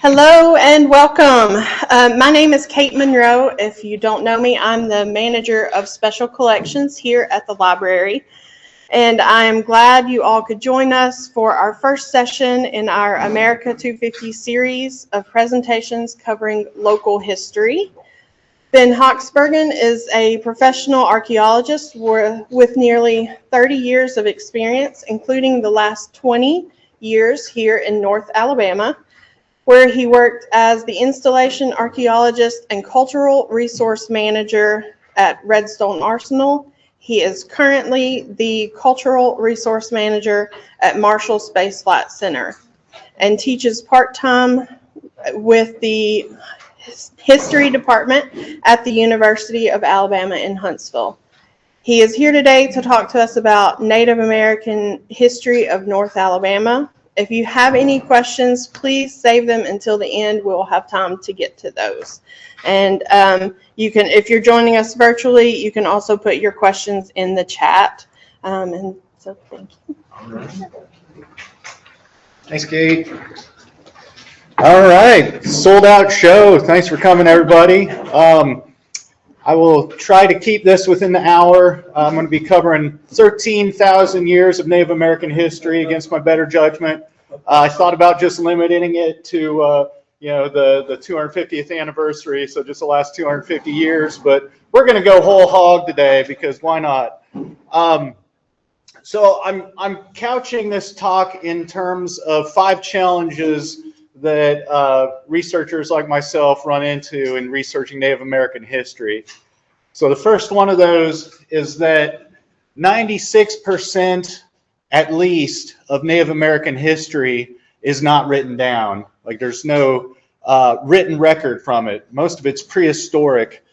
Hello and welcome. My name is Kate Monroe. If you don't know me, I'm the manager of special collections here at the library. And I am glad you all could join us for our first session in our America 250 series of presentations covering local history. Ben Hoksbergen is a professional archaeologist with nearly 30 years of experience, including the last 20 years here in North Alabama, where he worked as the installation archaeologist and cultural resource manager at Redstone Arsenal. He is currently the cultural resource manager at Marshall Space Flight Center and teaches part-time with the history department at the University of Alabama in Huntsville. He is here today to talk to us about Native American history of North Alabama. If you have any questions, please save them until the end. We'll have time to get to those. And you can, if you're joining us virtually, you can also put your questions in the chat. And so thank you. All right. Thanks, Kate. All right, sold out show. Thanks for coming, everybody. I will try to keep this within the hour. I'm going to be covering 13,000 years of Native American history against my better judgment. I thought about just limiting it to the 250th anniversary, so just the last 250 years, but we're going to go whole hog today because why not? So I'm couching this talk in terms of 5 challenges that researchers like myself run into in researching Native American history. So the first one of those is that 96% at least of Native American history is not written down. Like there's no written record from it. Most of it's prehistoric,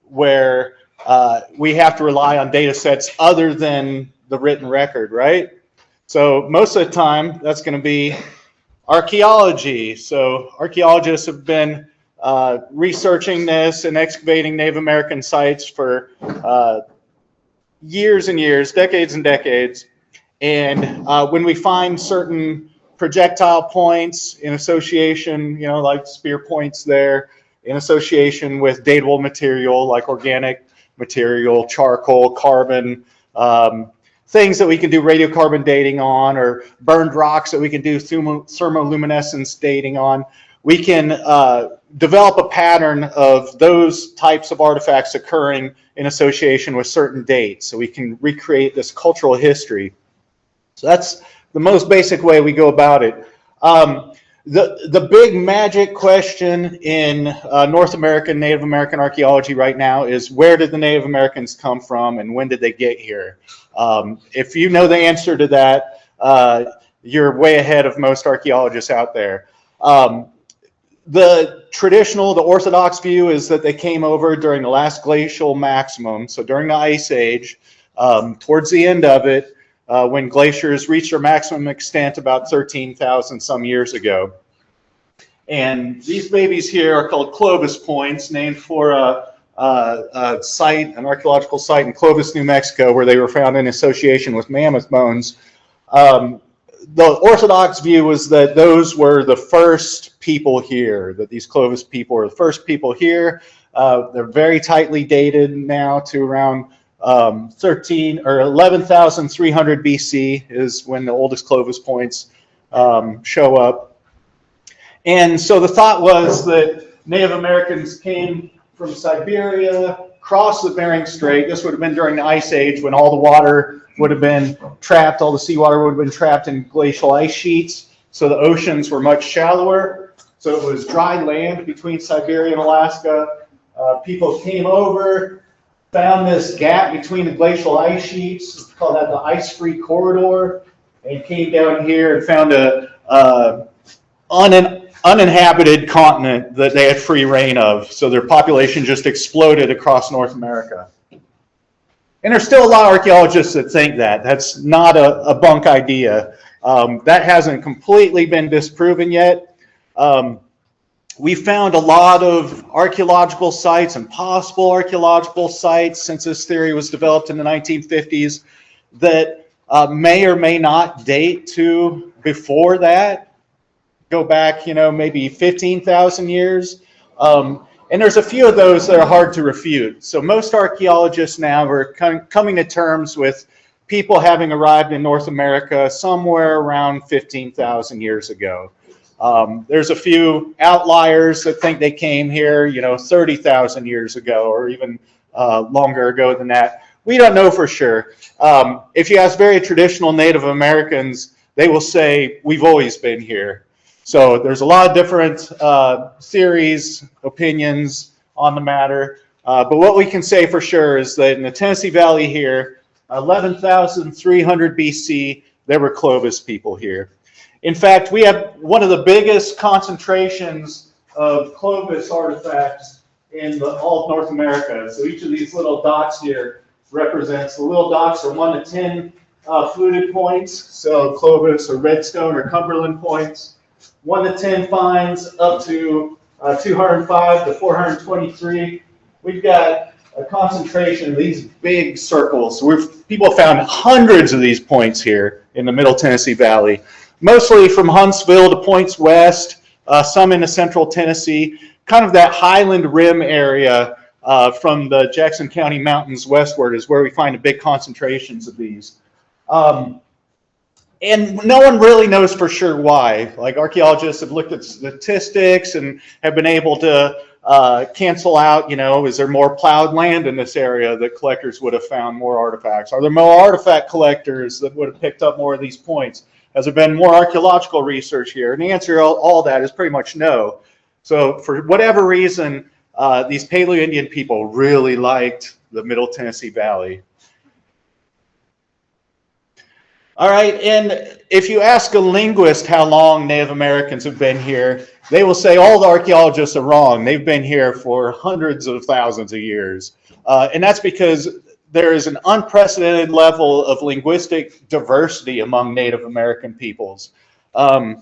where we have to rely on data sets other than the written record, right? So most of the time that's going to be archaeology. So archaeologists have been researching this and excavating Native American sites for years and years, decades and decades. And when we find certain projectile points in association, like spear points there, in association with datable material like organic material, charcoal, carbon, things that we can do radiocarbon dating on, or burned rocks that we can do thermoluminescence dating on, we can develop a pattern of those types of artifacts occurring in association with certain dates. So we can recreate this cultural history. So that's the most basic way we go about it. The big magic question in North American, Native American archaeology right now is, where did the Native Americans come from and when did they get here? If you know the answer to that, you're way ahead of most archaeologists out there. The traditional, the orthodox view is that they came over during the last glacial maximum, so during the Ice Age, towards the end of it, when glaciers reached their maximum extent about 13,000 some years ago. And these babies here are called Clovis points, named for a site, an archaeological site in Clovis, New Mexico, where they were found in association with mammoth bones. The Orthodox view was that those were the first people here, that these Clovis people were the first people here. They're very tightly dated now to around 13 or 11,300 BC is when the oldest Clovis points show up. And so the thought was that Native Americans came from Siberia, crossed the Bering Strait. This would have been during the Ice Age, when all the water would have been trapped, all the seawater would have been trapped in glacial ice sheets. So the oceans were much shallower. So it was dry land between Siberia and Alaska. People came over, found this gap between the glacial ice sheets, it's called that the ice-free corridor, and came down here and found a uninhabited continent that they had free reign of. So their population just exploded across North America. And there's still a lot of archaeologists that think that. That's not a bunk idea. That hasn't completely been disproven yet. We found a lot of archaeological sites and possible archaeological sites since this theory was developed in the 1950s that may or may not date to before that. go back, maybe 15,000 years. And there's a few of those that are hard to refute. So most archaeologists now are coming to terms with people having arrived in North America somewhere around 15,000 years ago. There's a few outliers that think they came here, 30,000 years ago, or even longer ago than that. We don't know for sure. If you ask very traditional Native Americans, they will say, we've always been here. So there's a lot of different theories, opinions on the matter. But what we can say for sure is that in the Tennessee Valley here, 11,300 BC, there were Clovis people here. In fact, we have one of the biggest concentrations of Clovis artifacts in all of North America. So each of these little dots here represents, the little dots are 1 to 10 fluted points, so Clovis or Redstone or Cumberland points. 1 to 10 finds up to 205 to 423. We've got a concentration of these big circles. People found hundreds of these points here in the Middle Tennessee Valley, mostly from Huntsville to points west, some into central Tennessee, kind of that highland rim area from the Jackson County mountains westward is where we find the big concentrations of these. And no one really knows for sure why. Like archaeologists have looked at statistics and have been able to cancel out, is there more plowed land in this area that collectors would have found more artifacts? Are there more artifact collectors that would have picked up more of these points? Has there been more archaeological research here? And the answer to all that is pretty much no. So for whatever reason, these Paleo-Indian people really liked the Middle Tennessee Valley. All right, and if you ask a linguist how long Native Americans have been here, they will say all the archaeologists are wrong. They've been here for hundreds of thousands of years. And that's because there is an unprecedented level of linguistic diversity among Native American peoples. I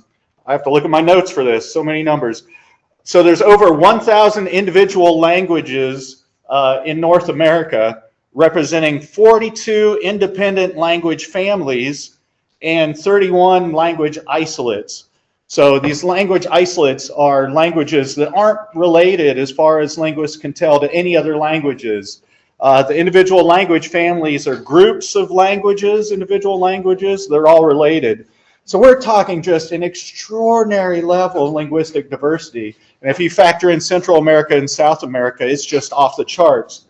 have to look at my notes for this, so many numbers. So there's over 1,000 individual languages in North America, representing 42 independent language families and 31 language isolates. So these language isolates are languages that aren't related, as far as linguists can tell, to any other languages. The individual language families are groups of languages, individual languages, they're all related. So we're talking just an extraordinary level of linguistic diversity. And if you factor in Central America and South America, it's just off the charts.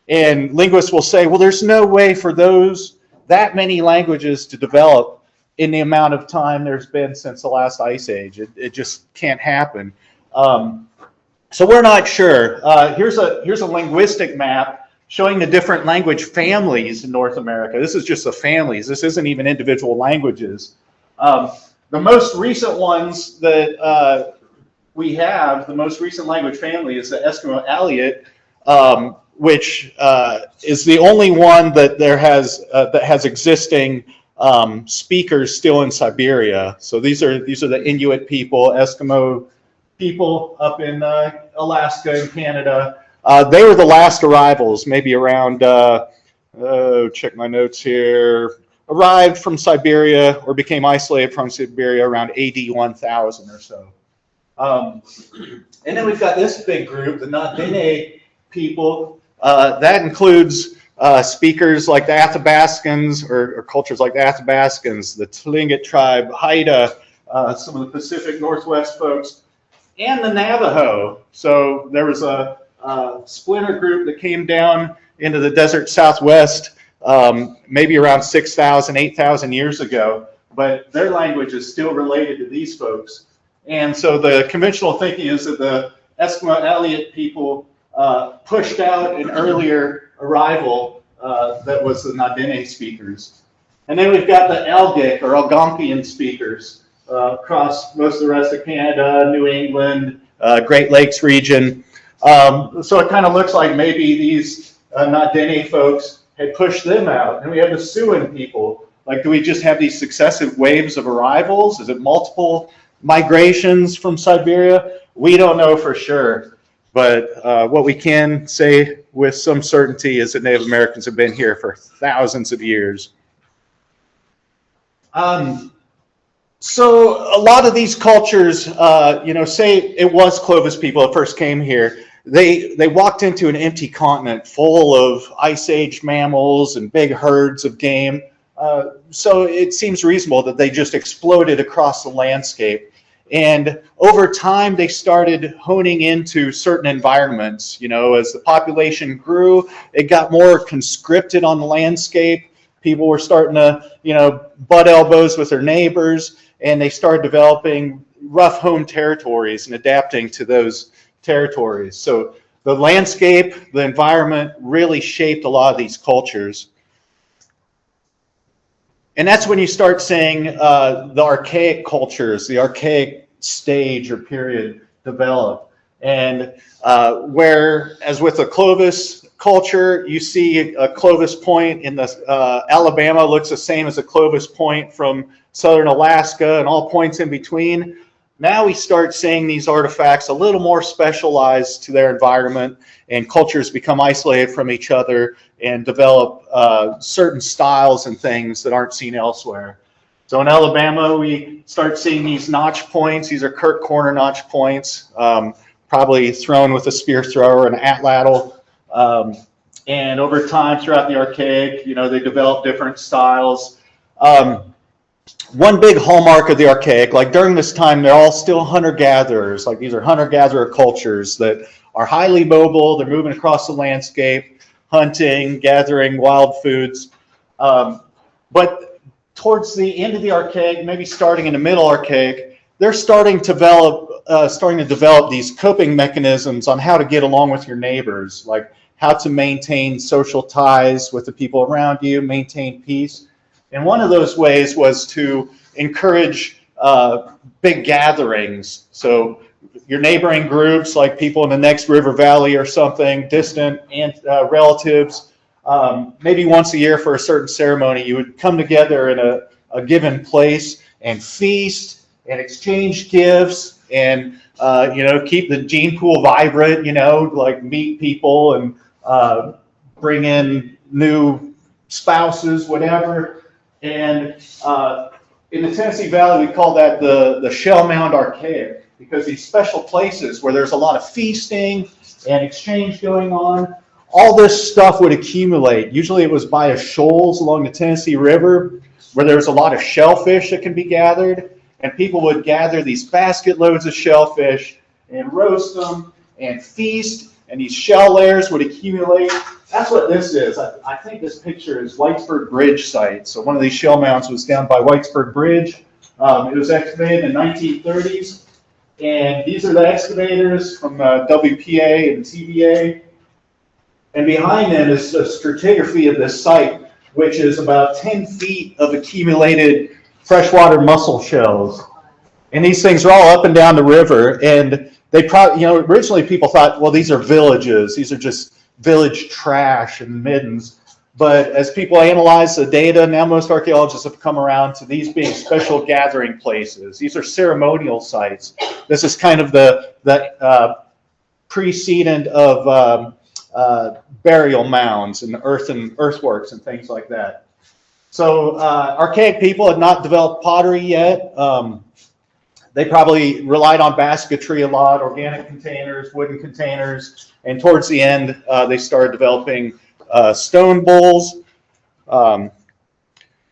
And linguists will say, well, there's no way for that many languages to develop in the amount of time there's been since the last ice age. It just can't happen. So we're not sure. Here's a linguistic map showing the different language families in North America. This is just the families. This isn't even individual languages. The most recent ones that we have, the most recent language family is the Eskimo-Aleut, which is the only one that has existing speakers still in Siberia. So these are the Inuit people, Eskimo people up in Alaska and Canada. They were the last arrivals, maybe around, check my notes here, arrived from Siberia or became isolated from Siberia around AD 1000 or so. And then we've got this big group, the Na-Dene people. That includes speakers like the Athabascans or cultures like the Athabascans, the Tlingit tribe, Haida, some of the Pacific Northwest folks, and the Navajo. So there was a splinter group that came down into the desert Southwest maybe around 6,000, 8,000 years ago, but their language is still related to these folks. And so the conventional thinking is that the Eskimo-Aleut people pushed out an earlier arrival that was the Na-Dene speakers. And then we've got the Algic or Algonquian speakers across most of the rest of Canada, New England, Great Lakes region. So it kind of looks like maybe these Na-Dene folks had pushed them out. And we have the Siouan people. Like, do we just have these successive waves of arrivals? Is it multiple migrations from Siberia? We don't know for sure. But what we can say with some certainty is that Native Americans have been here for thousands of years. So a lot of these cultures, say it was Clovis people that first came here. They walked into an empty continent full of ice age mammals and big herds of game. So it seems reasonable that they just exploded across the landscape. And over time, they started honing into certain environments. As the population grew, it got more conscripted on the landscape. People were starting to, butt elbows with their neighbors, and they started developing rough home territories and adapting to those territories. So the landscape, the environment really shaped a lot of these cultures. And that's when you start seeing the archaic cultures, the archaic stage or period develop. And where, as with the Clovis culture, you see a Clovis point in the Alabama looks the same as a Clovis point from southern Alaska and all points in between. Now we start seeing these artifacts a little more specialized to their environment, and cultures become isolated from each other and develop certain styles and things that aren't seen elsewhere. So in Alabama, we start seeing these notch points. These are Kirk corner notch points, probably thrown with a spear thrower and atlatl. And over time, throughout the archaic, they develop different styles. One big hallmark of the archaic, like during this time, they're all still hunter-gatherers. Like these are hunter-gatherer cultures that are highly mobile. They're moving across the landscape, hunting, gathering wild foods. But towards the end of the archaic, maybe starting in the middle archaic, they're starting to develop these coping mechanisms on how to get along with your neighbors, like how to maintain social ties with the people around you, maintain peace. And one of those ways was to encourage big gatherings. So your neighboring groups, like people in the next river valley or something, distant relatives, maybe once a year for a certain ceremony, you would come together in a given place and feast and exchange gifts and keep the gene pool vibrant, like meet people and bring in new spouses, whatever. And in the Tennessee Valley, we call that the Shell Mound Archaic, because these special places where there's a lot of feasting and exchange going on, all this stuff would accumulate. Usually it was by shoals along the Tennessee River where there's a lot of shellfish that can be gathered, and people would gather these basket loads of shellfish and roast them and feast, and these shell layers would accumulate. That's what this is. I think this picture is Whitesburg Bridge site. So one of these shell mounds was down by Whitesburg Bridge. It was excavated in the 1930s. And these are the excavators from WPA and TVA. And behind them is a stratigraphy of this site, which is about 10 feet of accumulated freshwater mussel shells. And these things are all up and down the river. And they probably, originally people thought, well, these are villages. These are just village trash and middens. But as people analyze the data, now most archaeologists have come around to these being special gathering places. These are ceremonial sites. This is kind of the precedent of burial mounds and earthworks and things like that. So archaic people had not developed pottery yet. They probably relied on basketry a lot, organic containers, wooden containers, and towards the end, they started developing stone bowls,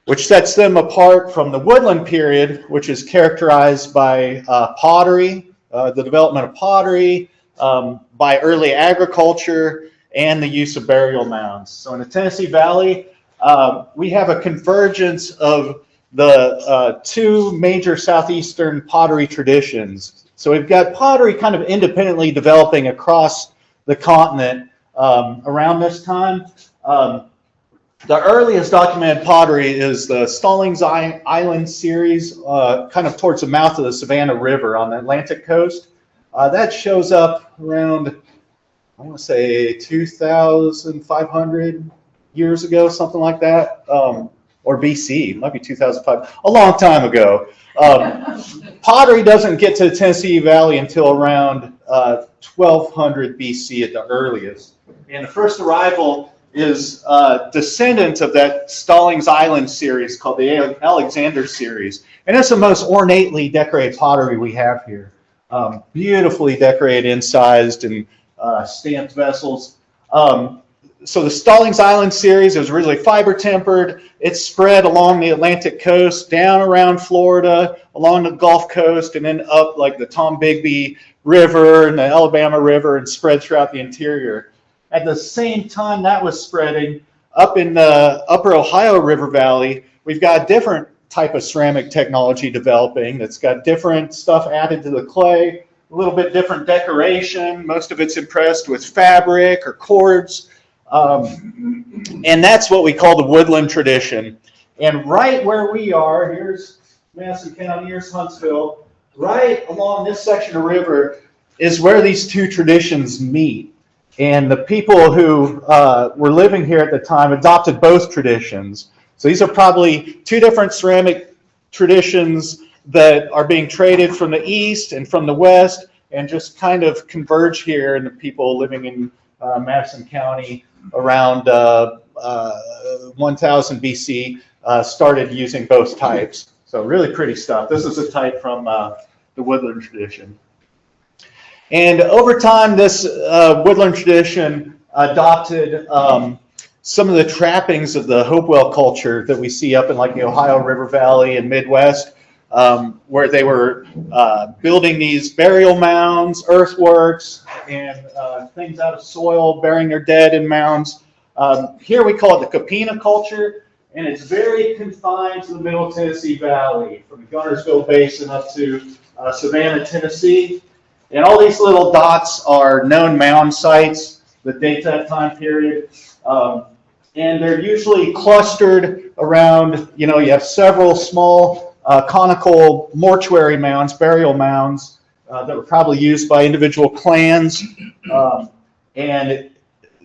which sets them apart from the woodland period, which is characterized by pottery, the development of pottery, by early agriculture, and the use of burial mounds. So in the Tennessee Valley, we have a convergence of the two major southeastern pottery traditions. So we've got pottery kind of independently developing across the continent around this time. The earliest documented pottery is the Stallings Island series, kind of towards the mouth of the Savannah River on the Atlantic coast. That shows up around, I want to say 2,500 years ago, something like that. Or BC, it might be 2005, a long time ago. Pottery doesn't get to the Tennessee Valley until around 1200 BC at the earliest. And the first arrival is a descendant of that Stallings Island series called the Alexander series. And it's the most ornately decorated pottery we have here. Beautifully decorated, incised, and stamped vessels. So the Stallings Island series is originally fiber tempered. It's spread along the Atlantic coast, down around Florida, along the Gulf Coast, and then up like the Tombigbee River and the Alabama River, and spread throughout the interior. At the same time that was spreading, up in the upper Ohio River Valley, we've got a different type of ceramic technology developing that's got different stuff added to the clay, a little bit different decoration. Most of it's impressed with fabric or cords. And that's what we call the woodland tradition. And right where we are, here's Madison County, here's Huntsville, right along this section of river is where these two traditions meet. And the people who were living here at the time adopted both traditions. So these are probably two different ceramic traditions that are being traded from the east and from the west, and just kind of converge here, and the people living in Madison County around 1000 BC started using both types. So really pretty stuff. This is a type from the woodland tradition. And over time, this woodland tradition adopted some of the trappings of the Hopewell culture that we see up in like the Ohio River Valley and Midwest, where they were building these burial mounds, earthworks, and things out of soil, burying their dead in mounds. Here we call it the Capina culture, and it's very confined to the Middle Tennessee Valley, from the Guntersville Basin up to Savannah, Tennessee. And all these little dots are known mound sites that date that time period. And they're usually clustered around, you have several small conical mortuary mounds, burial mounds, that were probably used by individual clans. And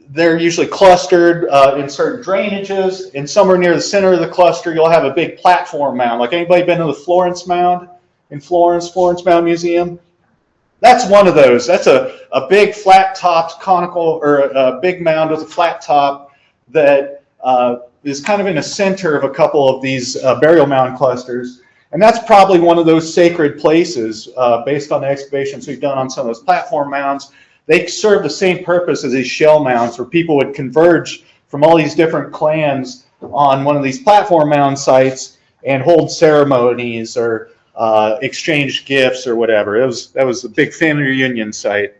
they're usually clustered in certain drainages. And somewhere near the center of the cluster, you'll have a big platform mound. Like, anybody been to the Florence Mound in Florence Mound Museum? That's one of those. That's a big flat-topped conical, or a big mound with a flat top that is kind of in the center of a couple of these burial mound clusters. And that's probably one of those sacred places based on the excavations we've done on some of those platform mounds. They serve the same purpose as these shell mounds, where people would converge from all these different clans on one of these platform mound sites and hold ceremonies or exchange gifts or whatever. That was a big family reunion site.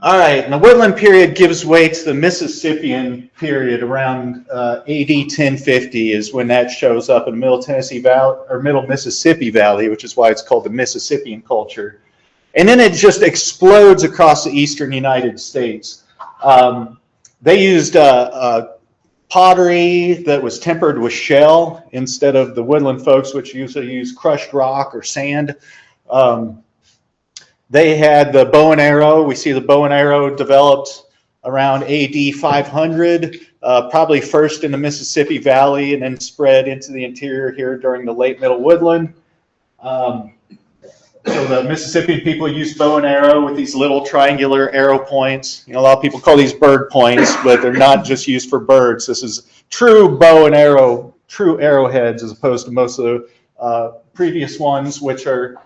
All right, and the woodland period gives way to the Mississippian period around AD 1050 is when that shows up in Middle Tennessee Valley, or Middle Mississippi Valley, which is why it's called the Mississippian culture. And then it just explodes across the eastern United States. They used pottery that was tempered with shell instead of the woodland folks, which usually use crushed rock or sand. They had the bow and arrow. We see the bow and arrow developed around AD 500, probably first in the Mississippi Valley and then spread into the interior here during the late Middle Woodland. So the Mississippian people used bow and arrow with these little triangular arrow points. A lot of people call these bird points, but they're not just used for birds. This is true bow and arrow, true arrowheads, as opposed to most of the previous ones, which are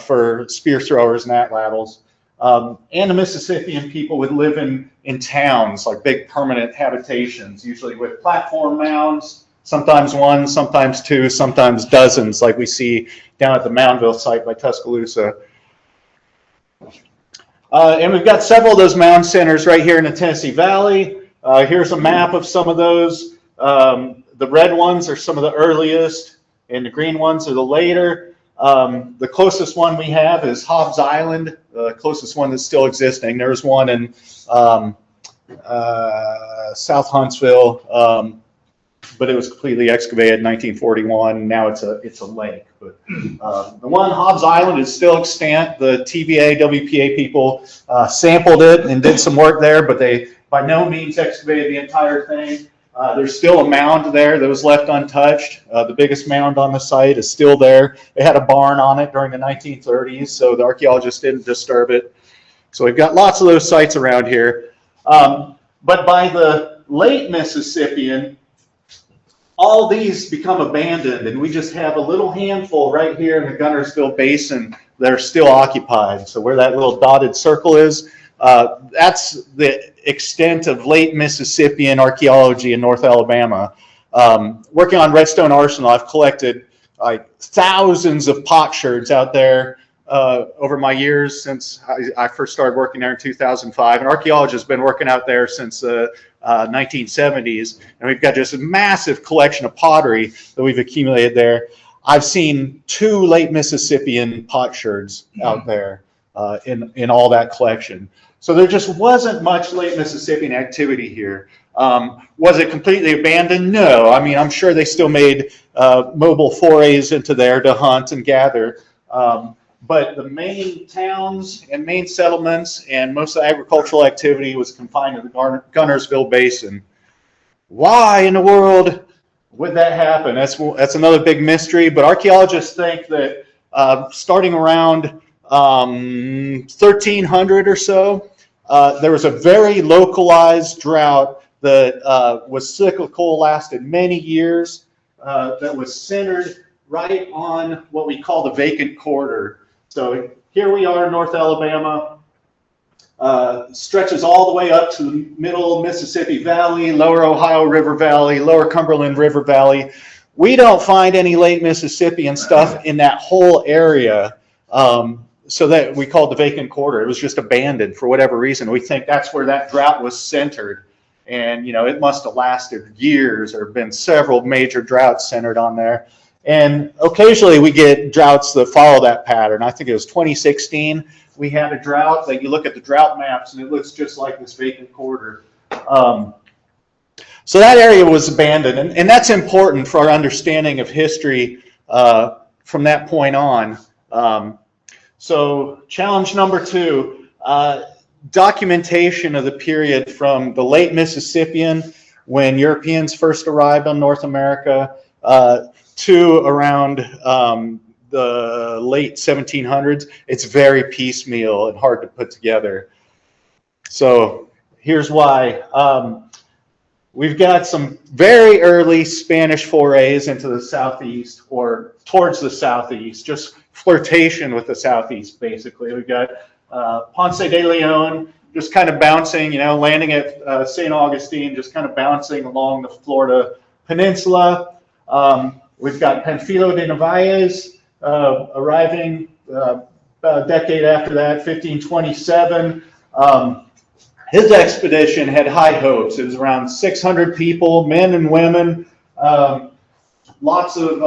for spear throwers and atlatls. And the Mississippian people would live in towns, like big permanent habitations, usually with platform mounds, sometimes one, sometimes two, sometimes dozens, like we see down at the Moundville site by Tuscaloosa. And we've got several of those mound centers right here in the Tennessee Valley. Here's a map of some of those. The red ones are some of the earliest, and the green ones are the later. The closest one we have is Hobbs Island, the closest one that's still existing. There's one in South Huntsville, but it was completely excavated in 1941. Now it's a lake. But the one Hobbs Island is still extant. The TVA, WPA people sampled it and did some work there, but they by no means excavated the entire thing. There's still a mound there that was left untouched. The biggest mound on the site is still there. It had a barn on it during the 1930s, so the archaeologists didn't disturb it. So we've got lots of those sites around here. But by the late Mississippian, all these become abandoned, and we just have a little handful right here in the Guntersville Basin that are still occupied. So where that little dotted circle is, that's the extent of late Mississippian archaeology in North Alabama. Working on Redstone Arsenal, I've collected like thousands of potsherds out there over my years since I first started working there in 2005. An archaeologist has been working out there since the 1970s, and we've got just a massive collection of pottery that we've accumulated there. I've seen 2 late Mississippian potsherds out there in all that collection. So there just wasn't much late Mississippian activity here. Was it completely abandoned? No. I mean, I'm sure they still made mobile forays into there to hunt and gather. But the main towns and main settlements and most of the agricultural activity was confined to the Guntersville Basin. Why in the world would that happen? That's another big mystery, but archaeologists think that starting around 1300 or so, there was a very localized drought that was cyclical, lasted many years, that was centered right on what we call the vacant quarter. So here we are in North Alabama, stretches all the way up to the middle Mississippi Valley, lower Ohio River Valley, lower Cumberland River Valley. We don't find any late Mississippian stuff in that whole area, so that we call it the vacant quarter. It was just abandoned for whatever reason. We think that's where that drought was centered. And, you know, it must have lasted years or been several major droughts centered on there. And occasionally we get droughts that follow that pattern. I think it was 2016. We had a drought that you look at the drought maps and it looks just like this vacant quarter. So that area was abandoned. And that's important for our understanding of history from that point on. So challenge number 2, documentation of the period from the late Mississippian, when Europeans first arrived on North America, to around the late 1700s. It's very piecemeal and hard to put together. So here's why. We've got some very early Spanish forays into the southeast or towards the southeast, just flirtation with the southeast, basically. We've got Ponce de Leon just kind of bouncing, you know, landing at St. Augustine, just kind of bouncing along the Florida peninsula. We've got Panfilo de Narvaez arriving about a decade after that, 1527. His expedition had high hopes. It was around 600 people, men and women, lots of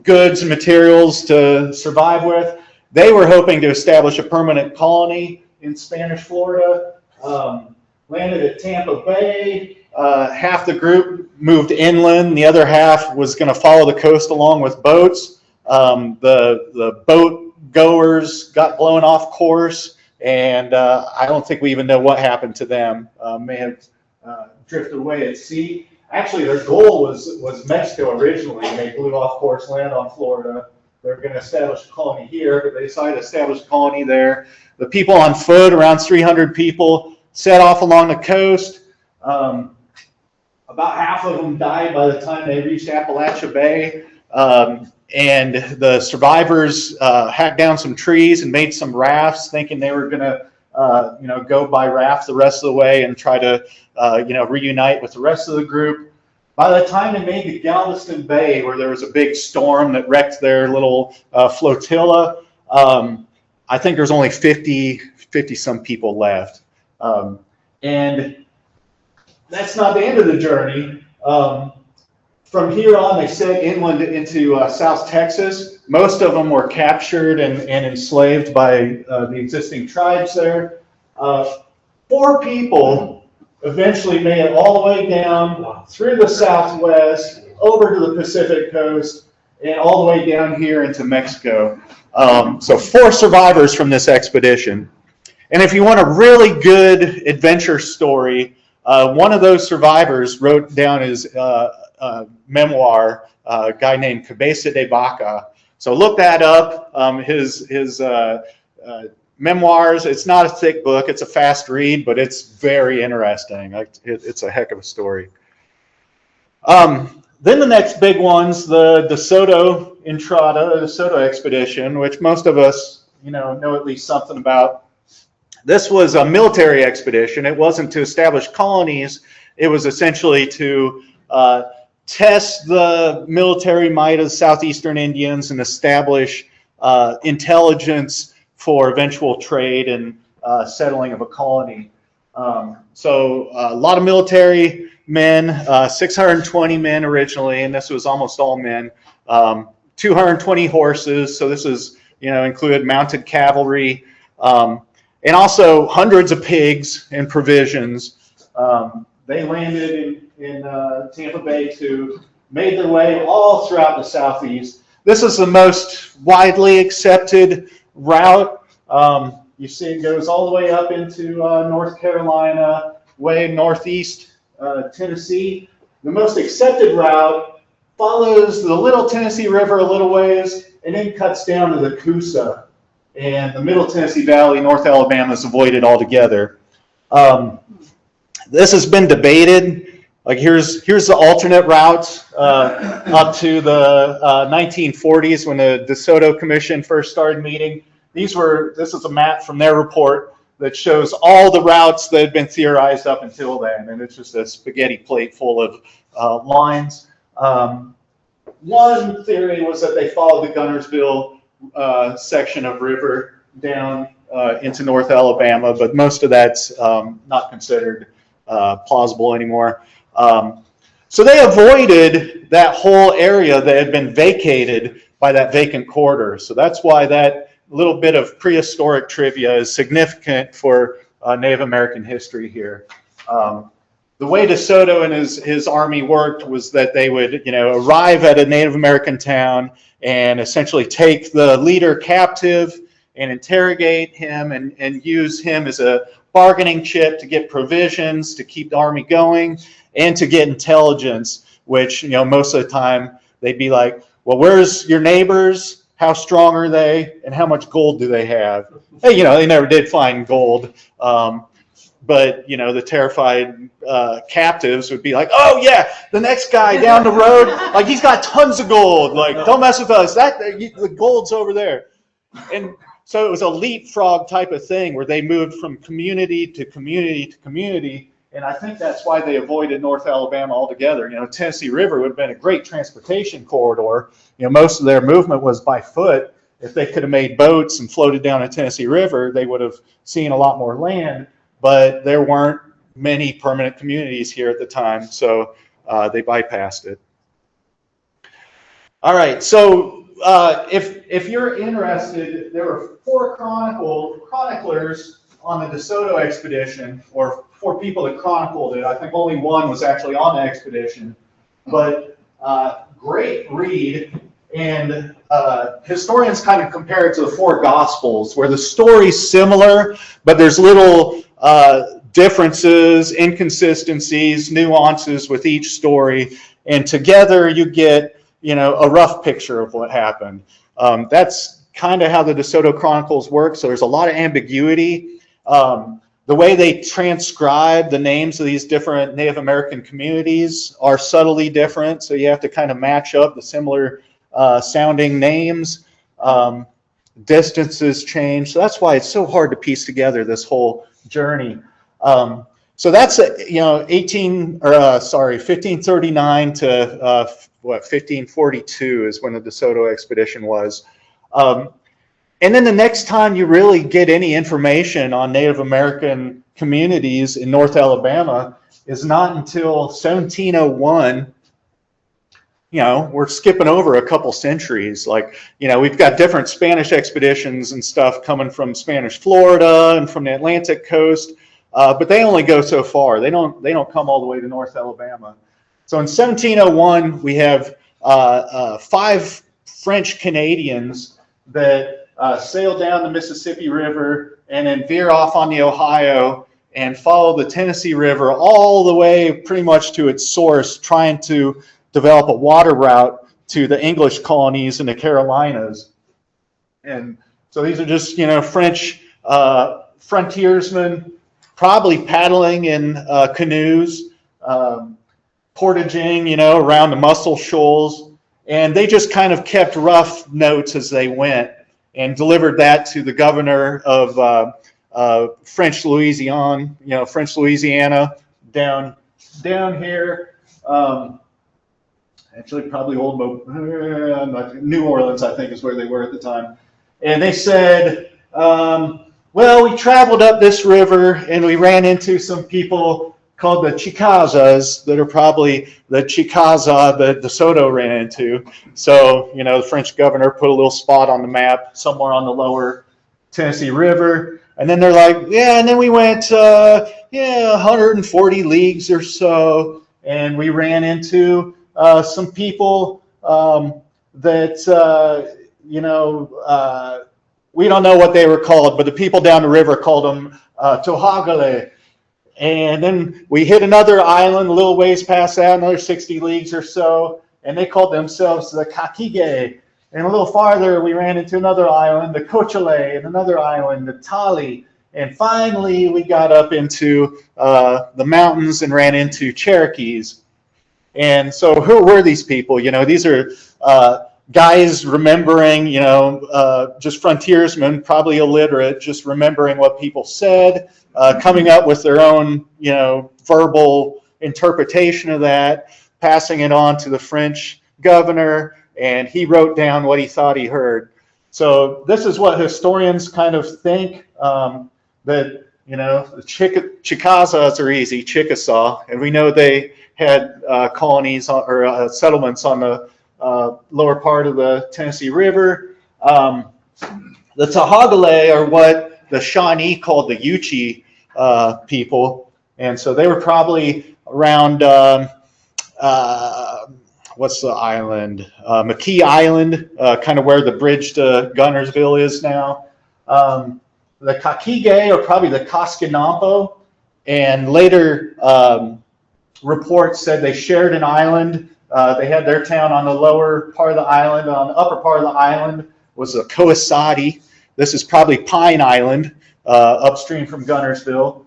goods and materials to survive with. They were hoping to establish a permanent colony in Spanish Florida. Landed at Tampa Bay. Half the group moved inland. The other half was going to follow the coast along with boats. The boat goers got blown off course, and I don't think we even know what happened to them. May have drifted away at sea. Actually, their goal was Mexico originally. They blew off course, landed on Florida. They were going to establish a colony here, but they decided to establish a colony there. The people on foot, around 300 people, set off along the coast. About half of them died by the time they reached Appalachia Bay. And the survivors hacked down some trees and made some rafts, thinking they were going to go by raft the rest of the way and try to reunite with the rest of the group. By the time they made the Galveston Bay, where there was a big storm that wrecked their little flotilla, I think there's only 50 some people left. And that's not the end of the journey. From here on, they set inland into South Texas. Most of them were captured and enslaved by the existing tribes there. 4 people eventually made it all the way down through the Southwest, over to the Pacific coast, and all the way down here into Mexico. So 4 survivors from this expedition. And if you want a really good adventure story, one of those survivors wrote down his memoir, a guy named Cabeza de Vaca. So look that up. His memoirs. It's not a thick book. It's a fast read, but it's very interesting. It's a heck of a story. Then the next big one's the DeSoto Entrada, the DeSoto expedition, which most of us, know at least something about. This was a military expedition. It wasn't to establish colonies. It was essentially to test the military might of the southeastern Indians and establish intelligence for eventual trade and settling of a colony. So a lot of military men, 620 men originally, and this was almost all men. 220 horses, so this is, included mounted cavalry, and also hundreds of pigs and provisions. They landed in Tampa Bay too, made their way all throughout the southeast. This is the most widely accepted route. You see it goes all the way up into North Carolina, way northeast Tennessee. The most accepted route follows the Little Tennessee River a little ways and then cuts down to the Coosa. And the Middle Tennessee Valley, North Alabama is avoided altogether. This has been debated. Like here's the alternate routes up to the 1940s when the DeSoto Commission first started meeting. This is a map from their report that shows all the routes that had been theorized up until then, and it's just a spaghetti plate full of lines. One theory was that they followed the Gunnersville section of river down into North Alabama, but most of that's not considered plausible anymore. So they avoided that whole area that had been vacated by that vacant quarter. So that's why that little bit of prehistoric trivia is significant for Native American history here. The way DeSoto and his army worked was that they would, arrive at a Native American town and essentially take the leader captive and interrogate him and use him as a bargaining chip to get provisions, to keep the army going, and to get intelligence, which, most of the time they'd be like, well, where's your neighbors? How strong are they? And how much gold do they have? Hey, they never did find gold. But, the terrified captives would be like, oh, yeah, the next guy down the road, like, he's got tons of gold. Like, don't mess with us. The gold's over there. And so it was a leapfrog type of thing where they moved from community to community to community. And I think that's why they avoided North Alabama altogether. Tennessee River would have been a great transportation corridor. Most of their movement was by foot. If they could have made boats and floated down the Tennessee River, they would have seen a lot more land. But there weren't many permanent communities here at the time, so they bypassed it. All right, so if you're interested, there were 4 chroniclers on the DeSoto expedition, or 4 people that chronicled it. I think only one was actually on the expedition. But great read, and historians kind of compare it to the 4 Gospels, where the story's similar, but there's little differences, inconsistencies, nuances with each story, and together you get, a rough picture of what happened. That's kind of how the DeSoto Chronicles work, so there's a lot of ambiguity. The way they transcribe the names of these different Native American communities are subtly different, so you have to kind of match up the similar sounding names. Distances change, so that's why it's so hard to piece together this whole journey. So that's 1539 to 1542 is when the DeSoto expedition was. And then the next time you really get any information on Native American communities in North Alabama is not until 1701. We're skipping over a couple centuries. We've got different Spanish expeditions and stuff coming from Spanish Florida and from the Atlantic coast, but they only go so far. They don't come all the way to North Alabama. So in 1701, we have 5 French Canadians that sail down the Mississippi River and then veer off on the Ohio and follow the Tennessee River all the way pretty much to its source, trying to develop a water route to the English colonies in the Carolinas. And so these are just, French frontiersmen, probably paddling in canoes, portaging, around the Muscle Shoals. And they just kind of kept rough notes as they went and delivered that to the governor of French Louisiana, down here. Actually, probably New Orleans, I think, is where they were at the time. And they said, well, we traveled up this river and we ran into some people called the Chicazas that are probably the Chicaza that DeSoto ran into. So, the French governor put a little spot on the map somewhere on the lower Tennessee River. And then they're like, yeah, and then we went, 140 leagues or so, and we ran into some people that, we don't know what they were called, but the people down the river called them Tohagale. And then we hit another island a little ways past that, another 60 leagues or so, and they called themselves the Kakige. And a little farther, we ran into another island, the Cochile, and another island, the Tali. And finally, we got up into the mountains and ran into Cherokees. And so who were these people? These are guys remembering, just frontiersmen, probably illiterate, just remembering what people said, coming up with their own, verbal interpretation of that, passing it on to the French governor, and he wrote down what he thought he heard. So this is what historians kind of think, that, the Chicazas are easy, Chickasaw, and we know they had colonies or settlements on the lower part of the Tennessee River. The Tohagale are what the Shawnee called the Yuchi people, and so they were probably around what's the island? McKee Island, kind of where the bridge to Gunnersville is now. The Kakige are probably the Koskinampo, and later reports said they shared an island. They had their town on the lower part of the island. On the upper part of the island was the Coasati. This is probably Pine Island, upstream from Gunnersville.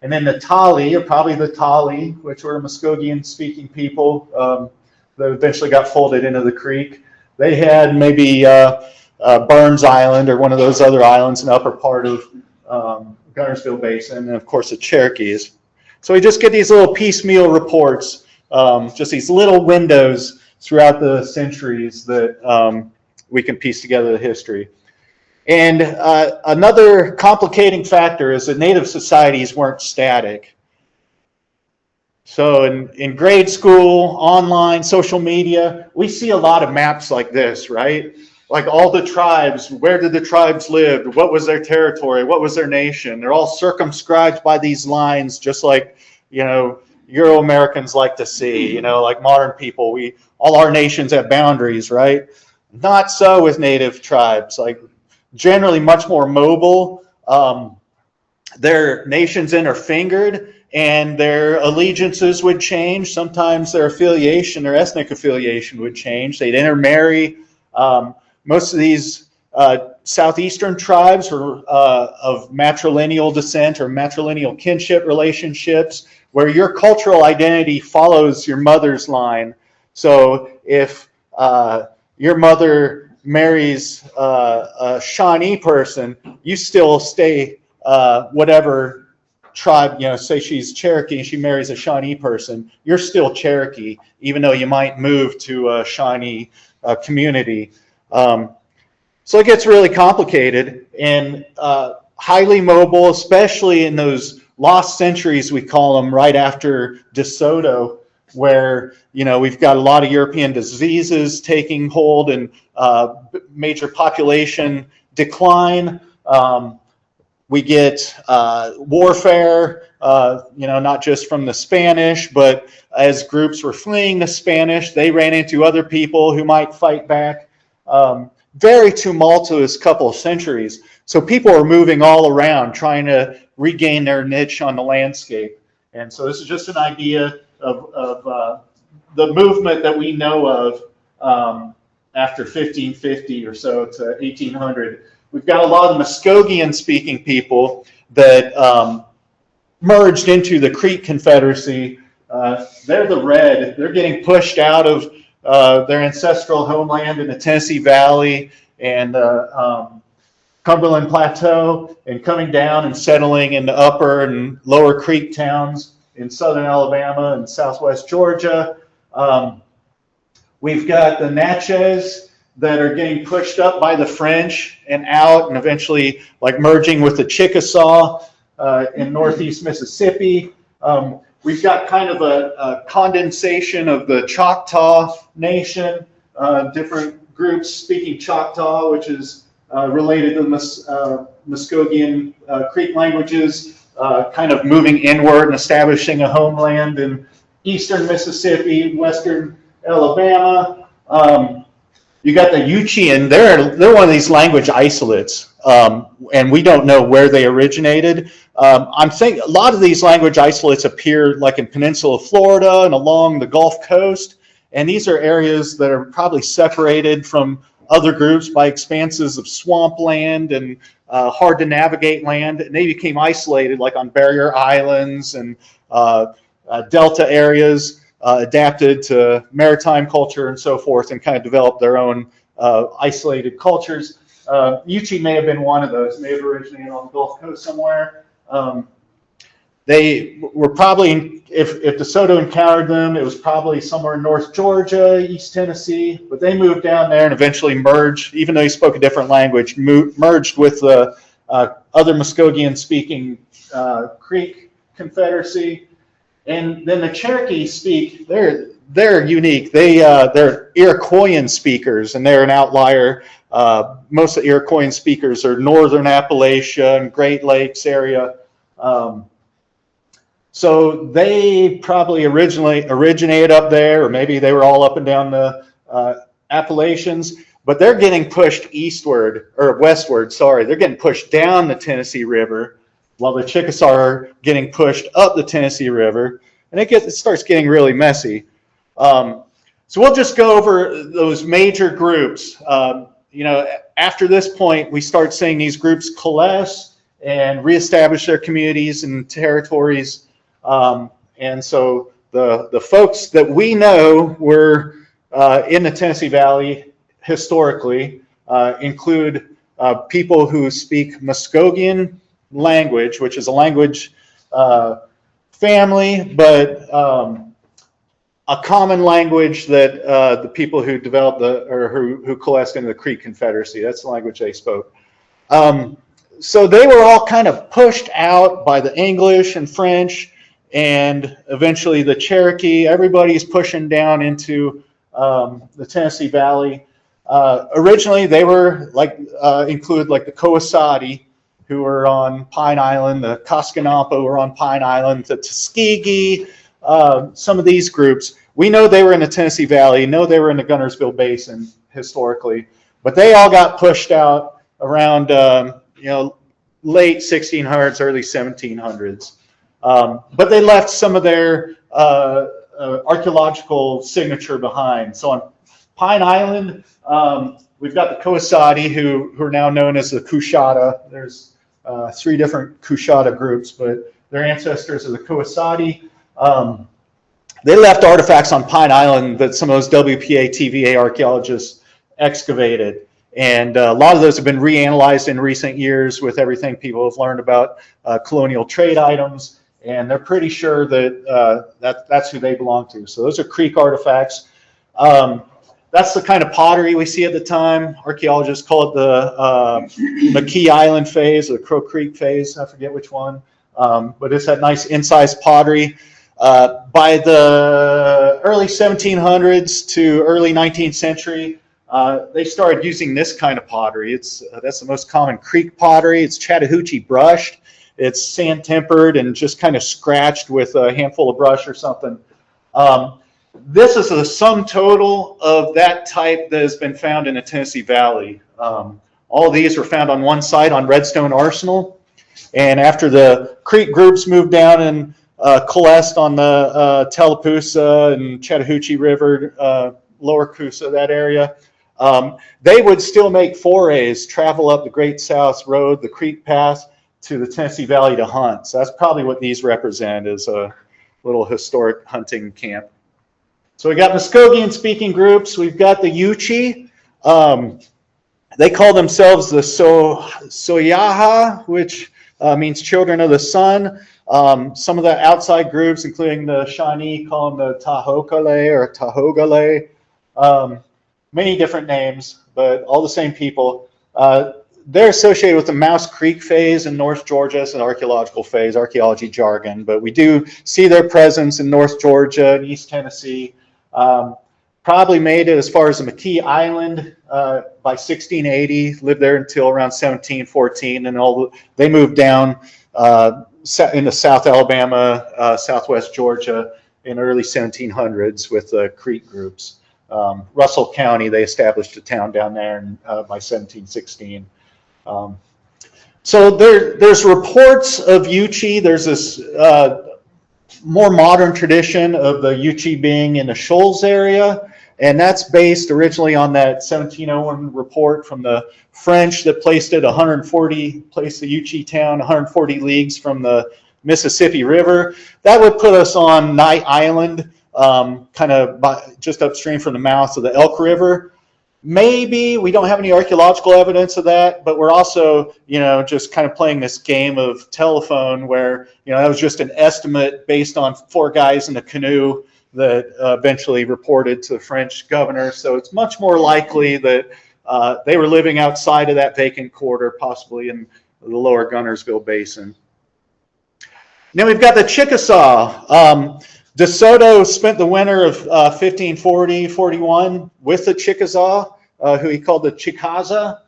And then the Tali, or probably the Tali, which were Muskogean-speaking people that eventually got folded into the creek. They had maybe Burns Island or one of those other islands in the upper part of Gunnersville Basin, and of course the Cherokees. So we just get these little piecemeal reports, just these little windows throughout the centuries that we can piece together the history. And another complicating factor is that Native societies weren't static. So in grade school, online, social media, we see a lot of maps like this, right? Like all the tribes, where did the tribes live? What was their territory? What was their nation? They're all circumscribed by these lines, just like, Euro-Americans like to see, like modern people. All our nations have boundaries, right? Not so with Native tribes, like generally much more mobile. Their nations interfingered, and their allegiances would change. Sometimes their affiliation, their ethnic affiliation would change. They'd intermarry. Most of these southeastern tribes were of matrilineal descent or matrilineal kinship relationships, where your cultural identity follows your mother's line. So if your mother marries a Shawnee person, you still stay whatever tribe, say she's Cherokee and she marries a Shawnee person, you're still Cherokee, even though you might move to a Shawnee community. So it gets really complicated and highly mobile, especially in those lost centuries, we call them, right after DeSoto, where we've got a lot of European diseases taking hold and major population decline. We get warfare, not just from the Spanish, but as groups were fleeing the Spanish, they ran into other people who might fight back. Very tumultuous couple of centuries. So people are moving all around, trying to regain their niche on the landscape. And so this is just an idea of the movement that we know of after 1550 or so to 1800, we've got a lot of Muskogean-speaking people that merged into the Creek Confederacy. They're the red. They're getting pushed out of their ancestral homeland in the Tennessee Valley and Cumberland Plateau and coming down and settling in the upper and lower Creek towns in southern Alabama and southwest Georgia. We've got the Natchez that are getting pushed up by the French and out and eventually like merging with the Chickasaw in northeast Mississippi. We've got kind of a condensation of the Choctaw Nation, different groups speaking Choctaw, which is related to the Muskogean Creek languages, kind of moving inward and establishing a homeland in eastern Mississippi, western Alabama. You got the Yuchian. They're one of these language isolates, and we don't know where they originated. I'm thinking a lot of these language isolates appear like in Peninsula Florida and along the Gulf Coast, and these are areas that are probably separated from other groups by expanses of swampland and hard to navigate land, and they became isolated like on barrier islands and delta areas. Adapted to maritime culture and so forth and kind of developed their own isolated cultures. Yuchi may have been one of those, may have originated on the Gulf Coast somewhere. They were probably, if DeSoto encountered them, it was probably somewhere in North Georgia, East Tennessee, but they moved down there and eventually merged, even though he spoke a different language, merged with the other Muskogean-speaking Creek Confederacy. And then the Cherokee speak, they're unique. They're Iroquoian speakers, and they're an outlier. Most of the Iroquoian speakers are northern Appalachia and Great Lakes area. So they probably originated up there, or maybe they were all up and down the Appalachians, but they're getting pushed eastward, or westward, sorry. They're getting pushed down the Tennessee River, while the Chickasaw are getting pushed up the Tennessee River, and it starts getting really messy. So we'll just go over those major groups. After this point, we start seeing these groups coalesce and reestablish their communities and territories. And so the folks that we know were in the Tennessee Valley historically include people who speak Muskogean language, which is a language family, but a common language that the people who developed who coalesced into the Creek Confederacy, that's the language they spoke. So they were all kind of pushed out by the English and French and eventually the Cherokee. Everybody's pushing down into the Tennessee Valley. Originally they were include like the Coasati, who were on Pine Island, the Koskanapa were on Pine Island, the Tuskegee, some of these groups. We know they were in the Tennessee Valley, know they were in the Guntersville Basin historically, but they all got pushed out around late 1600s, early 1700s. But they left some of their archaeological signature behind. So on Pine Island, we've got the Coasati, who are now known as the Coushatta. There's 3 different Coushatta groups, but their ancestors are the Coasati. They left artifacts on Pine Island that some of those WPA TVA archaeologists excavated. And a lot of those have been reanalyzed in recent years with everything people have learned about colonial trade items. And they're pretty sure that, that's who they belong to. So those are Creek artifacts. That's the kind of pottery we see at the time. Archaeologists call it the McKee Island phase or the Crow Creek phase. I forget which one. But it's that nice incised pottery. By the early 1700s to early 19th century, they started using this kind of pottery. That's the most common Creek pottery. It's Chattahoochee brushed. It's sand tempered and just kind of scratched with a handful of brush or something. This is the sum total of that type that has been found in the Tennessee Valley. All of these were found on one site on Redstone Arsenal. And after the Creek groups moved down and coalesced on the Tallapoosa and Chattahoochee River, Lower Coosa, that area, they would still make forays, travel up the Great South Road, the Creek Path, to the Tennessee Valley to hunt. So that's probably what these represent, is a little historic hunting camp. So we got Muskogean speaking groups. We've got the Yuchi. They call themselves the Soyaha, which means children of the sun. Some of the outside groups, including the Shawnee, call them the Tahokale or Tahogale. Many different names, but all the same people. They're associated with the Mouse Creek phase in North Georgia. It's an archaeological phase, archaeology jargon, but we do see their presence in North Georgia and East Tennessee. Probably made it as far as the McKee Island by 1680, lived there until around 1714, and they moved down into South Alabama, Southwest Georgia in early 1700s with the Creek groups. Russell County, they established a town down there by 1716. So there's reports of Yuchi. There's this more modern tradition of the Yuchi being in the Shoals area, and that's based originally on that 1701 report from the French that placed the Yuchi town 140 leagues from the Mississippi River. That would put us on Knight Island, kind of just upstream from the mouth of the Elk River. Maybe we don't have any archaeological evidence of that, but we're also, just kind of playing this game of telephone where, that was just an estimate based on 4 guys in a canoe that eventually reported to the French governor. So it's much more likely that they were living outside of that vacant quarter, possibly in the lower Gunnersville Basin. Then we've got the Chickasaw. DeSoto spent the winter of 1540-41 with the Chickasaw, who he called the Chickaza,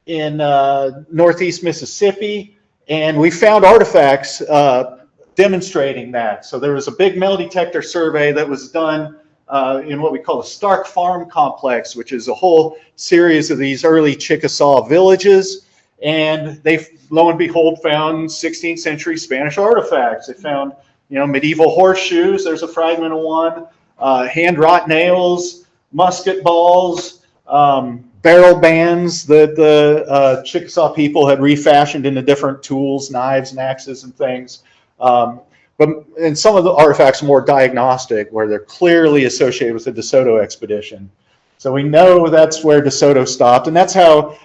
in northeast Mississippi, and we found artifacts demonstrating that. So there was a big metal detector survey that was done in what we call the Stark Farm Complex, which is a whole series of these early Chickasaw villages, and they, lo and behold, found 16th century Spanish artifacts. They found medieval horseshoes, there's a fragment of one, hand-wrought nails, musket balls, barrel bands that the Chickasaw people had refashioned into different tools, knives and axes and things. And some of the artifacts are more diagnostic, where they're clearly associated with the DeSoto expedition. So we know that's where DeSoto stopped, and that's how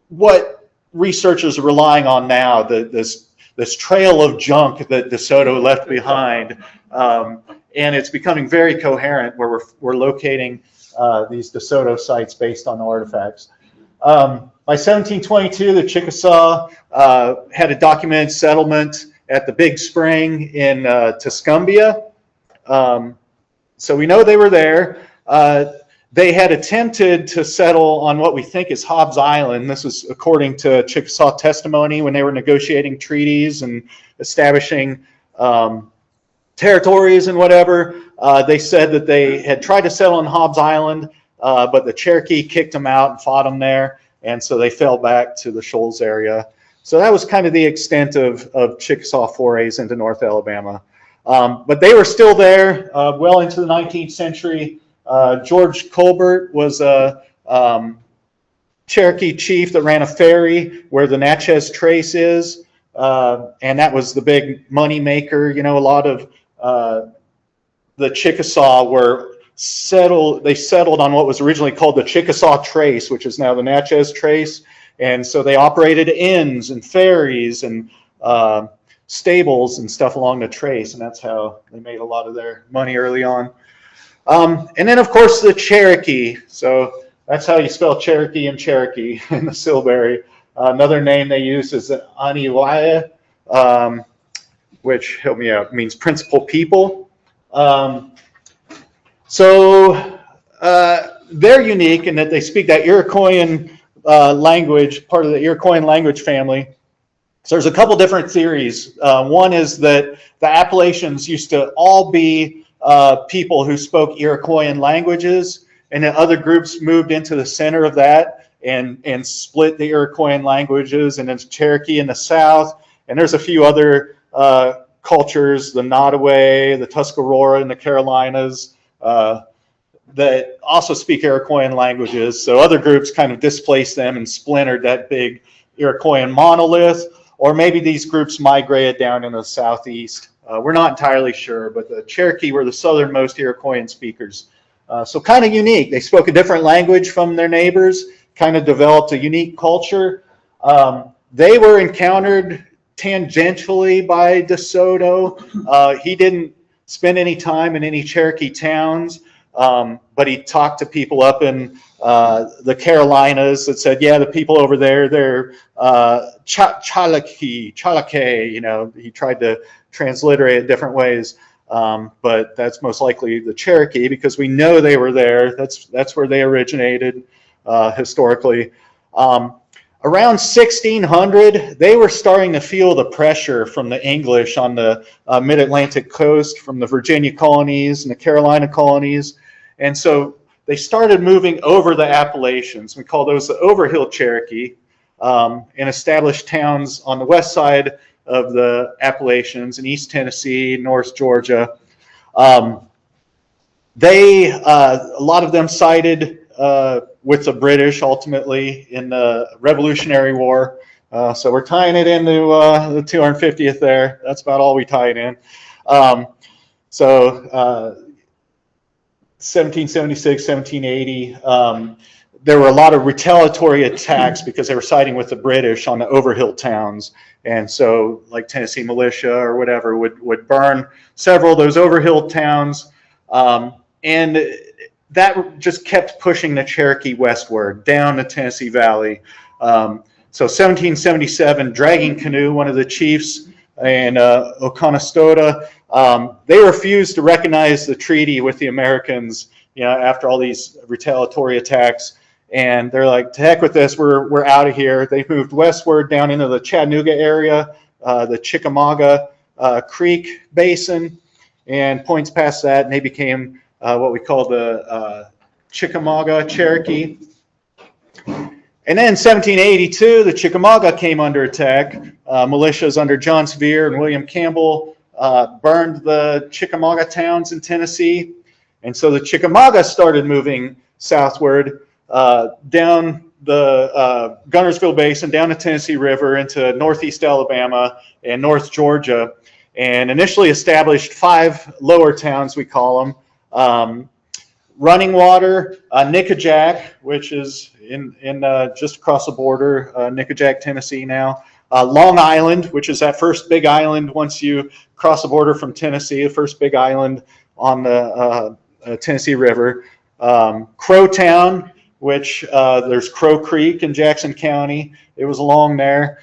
what researchers are relying on now, this trail of junk that DeSoto left behind, and it's becoming very coherent where we're locating these DeSoto sites based on the artifacts. By 1722, the Chickasaw had a documented settlement at the Big Spring in Tuscumbia. So we know they were there. They had attempted to settle on what we think is Hobbs Island. This is according to Chickasaw testimony when they were negotiating treaties and establishing territories and whatever. They said that they had tried to settle on Hobbs Island, but the Cherokee kicked them out and fought them there, and so they fell back to the Shoals area. So that was kind of the extent of Chickasaw forays into North Alabama. But they were still there well into the 19th century. George Colbert was a Cherokee chief that ran a ferry where the Natchez Trace is, and that was the big money maker. A lot of the Chickasaw were settled. They settled on what was originally called the Chickasaw Trace, which is now the Natchez Trace, and so they operated inns and ferries and stables and stuff along the trace, and that's how they made a lot of their money early on. And then, of course, the Cherokee. So that's how you spell Cherokee in Cherokee in the Silbury. Another name they use is Aniwaya, which, help me out, means principal people. So they're unique in that they speak that Iroquoian language, part of the Iroquoian language family. So there's a couple different theories. One is that the Appalachians used to all be people who spoke Iroquoian languages, and then other groups moved into the center of that and split the Iroquoian languages, and then Cherokee in the south, and there's a few other cultures, the Nottoway, the Tuscarora in the Carolinas, that also speak Iroquoian languages. So other groups kind of displaced them and splintered that big Iroquoian monolith, or maybe these groups migrated down in the southeast. We're not entirely sure, but the Cherokee were the southernmost Iroquoian speakers. So kind of unique. They spoke a different language from their neighbors, kind of developed a unique culture. They were encountered tangentially by DeSoto. He didn't spend any time in any Cherokee towns, but he talked to people up in the Carolinas that said, yeah, the people over there, they're Chalake, you know, he tried to transliterate it different ways. But that's most likely the Cherokee, because we know they were there. That's where they originated historically. Around 1600, they were starting to feel the pressure from the English on the mid-Atlantic coast, from the Virginia colonies and the Carolina colonies. And so they started moving over the Appalachians. We call those the Overhill Cherokee, and established towns on the west side of the Appalachians in East Tennessee, North Georgia. A lot of them sided with the British ultimately in the Revolutionary War. So we're tying it into the 250th there. That's about all we tie it in. 1776, 1780, there were a lot of retaliatory attacks because they were siding with the British on the Overhill towns. And so like Tennessee militia or whatever would burn several of those Overhill towns. And that just kept pushing the Cherokee westward down the Tennessee Valley. So 1777, Dragging Canoe, one of the chiefs, and Oconostota, they refused to recognize the treaty with the Americans, you know, after all these retaliatory attacks. And they're like, to heck with this, we're out of here. They moved westward down into the Chattanooga area, the Chickamauga Creek Basin, and points past that, and they became what we call the Chickamauga Cherokee. And then in 1782, the Chickamauga came under attack. Militias under John Sevier and William Campbell burned the Chickamauga towns in Tennessee. And so the Chickamauga started moving southward down the Gunnersville Basin, down the Tennessee River into northeast Alabama and north Georgia, and initially established 5 lower towns, we call them. Running Water, Nickajack, which is in just across the border, Nickajack, Tennessee now. Long Island, which is that first big island once you cross the border from Tennessee, the first big island on the Tennessee River. Crowtown, which there's Crow Creek in Jackson County. It was along there.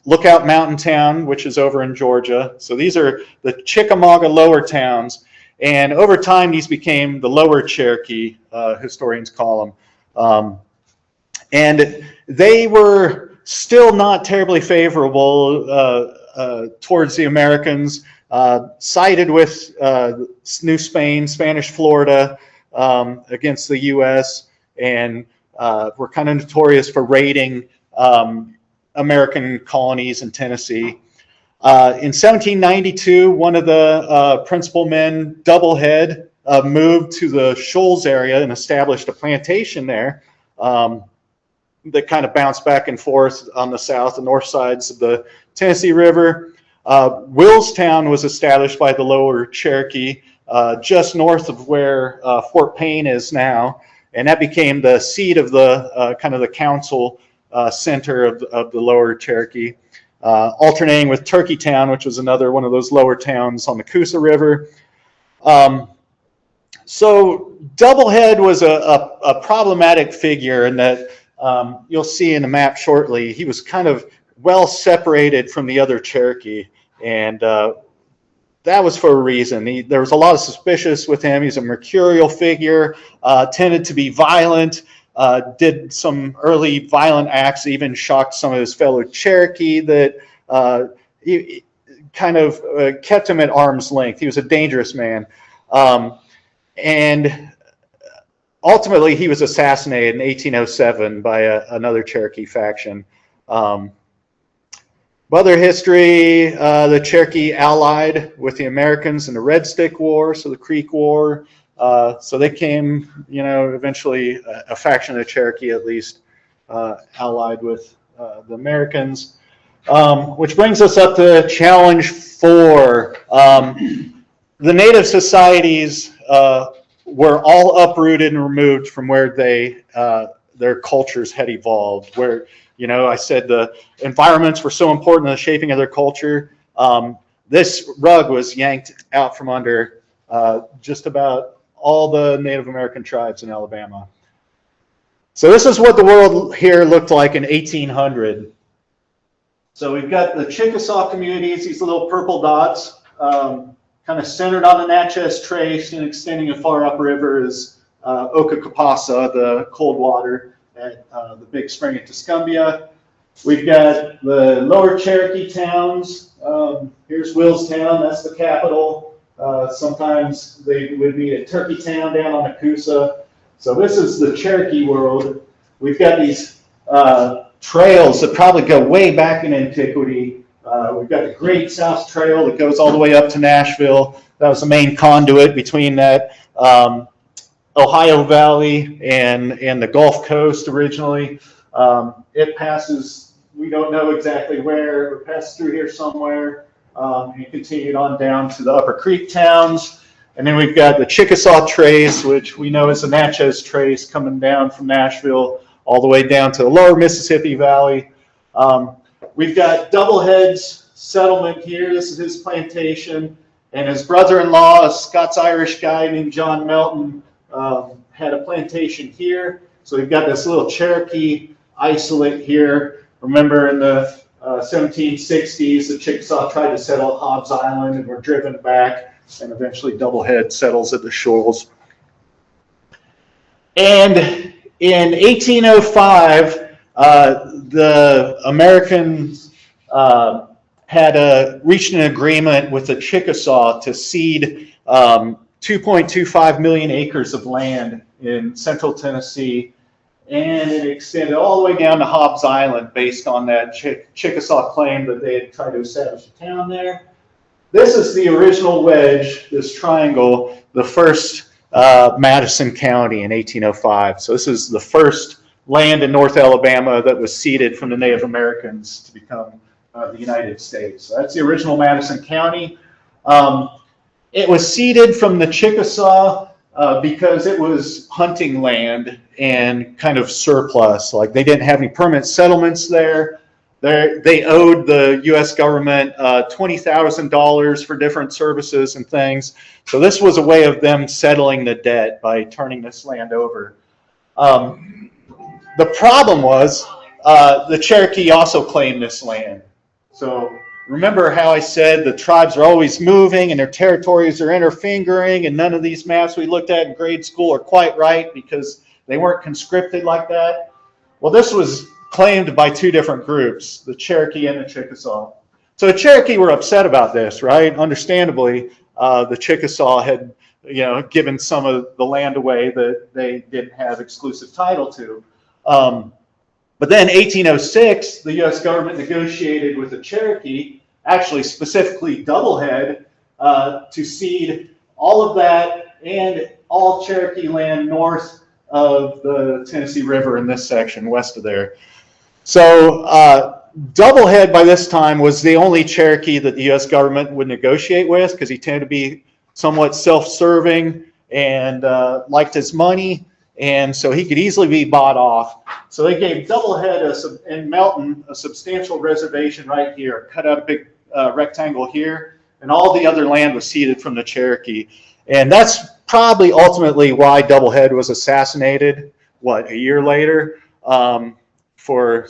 Lookout Mountain Town, which is over in Georgia. So these are the Chickamauga lower towns. And over time, these became the Lower Cherokee, historians call them. And they were still not terribly favorable towards the Americans, sided with New Spain, Spanish Florida against the U.S., and were kind of notorious for raiding American colonies in Tennessee. In 1792, one of the principal men, Doublehead, moved to the Shoals area and established a plantation there that kind of bounced back and forth on the south and north sides of the Tennessee River. Willstown was established by the Lower Cherokee just north of where Fort Payne is now, and that became the seat of the kind of the council center of the Lower Cherokee. Alternating with Turkeytown, which was another one of those lower towns on the Coosa River. So Doublehead was a problematic figure in that you'll see in the map shortly, he was kind of well separated from the other Cherokee, and that was for a reason. There was a lot of suspicious with him. He's a mercurial figure, tended to be violent, did some early violent acts, even shocked some of his fellow Cherokee that he kind of kept him at arm's length. He was a dangerous man. And ultimately, he was assassinated in 1807 by another Cherokee faction. Other history, the Cherokee allied with the Americans in the Red Stick War, so the Creek War. So they came, eventually a faction of the Cherokee at least allied with the Americans. Which brings us up to challenge 4. The native societies were all uprooted and removed from where their cultures had evolved. Where, I said the environments were so important in the shaping of their culture. This rug was yanked out from under just about all the Native American tribes in Alabama. So this is what the world here looked like in 1800. So we've got the Chickasaw communities, these little purple dots, kind of centered on the Natchez Trace and extending as far upriver as Okakapasa, the cold water at the big spring at Tuscumbia. We've got the lower Cherokee towns. Here's Willstown, that's the capital. Sometimes they would meet at Turkeytown down on Nakusa. So this is the Cherokee world. We've got these trails that probably go way back in antiquity. We've got the Great South Trail that goes all the way up to Nashville. That was the main conduit between that Ohio Valley and the Gulf Coast originally. It passes, we don't know exactly where, it passes through here somewhere, and continued on down to the Upper Creek towns. And then we've got the Chickasaw Trace, which we know is the Natchez Trace coming down from Nashville all the way down to the lower Mississippi Valley. We've got Doublehead's settlement here. This is his plantation. And his brother-in-law, a Scots-Irish guy named John Melton, had a plantation here. So we've got this little Cherokee isolate here. Remember in the 1760s, the Chickasaw tried to settle Hobbs Island and were driven back, and eventually Doublehead settles at the Shoals. And in 1805, the Americans had reached an agreement with the Chickasaw to cede 2.25 million acres of land in central Tennessee, and it extended all the way down to Hobbs Island based on that Chickasaw claim that they had tried to establish a town there. This is the original wedge, this triangle, the first Madison County in 1805. So this is the first land in North Alabama that was ceded from the Native Americans to become the United States. So that's the original Madison County. It was ceded from the Chickasaw because it was hunting land and kind of surplus. Like they didn't have any permanent settlements there. They owed the U.S. government $20,000 for different services and things. So this was a way of them settling the debt by turning this land over. The problem was the Cherokee also claimed this land. So remember how I said the tribes are always moving and their territories are interfingering, and none of these maps we looked at in grade school are quite right because they weren't conscripted like that? Well, this was claimed by two different groups, the Cherokee and the Chickasaw. So the Cherokee were upset about this, right? Understandably, the Chickasaw had, given some of the land away that they didn't have exclusive title to. But then 1806, the U.S. government negotiated with the Cherokee, actually specifically Doublehead, to cede all of that and all Cherokee land north of the Tennessee River in this section, west of there. So Doublehead by this time was the only Cherokee that the U.S. government would negotiate with because he tended to be somewhat self-serving and liked his money, and so he could easily be bought off. So they gave Doublehead and Melton a substantial reservation right here, cut out a big rectangle here, and all the other land was ceded from the Cherokee. And that's probably ultimately why Doublehead was assassinated, a year later, for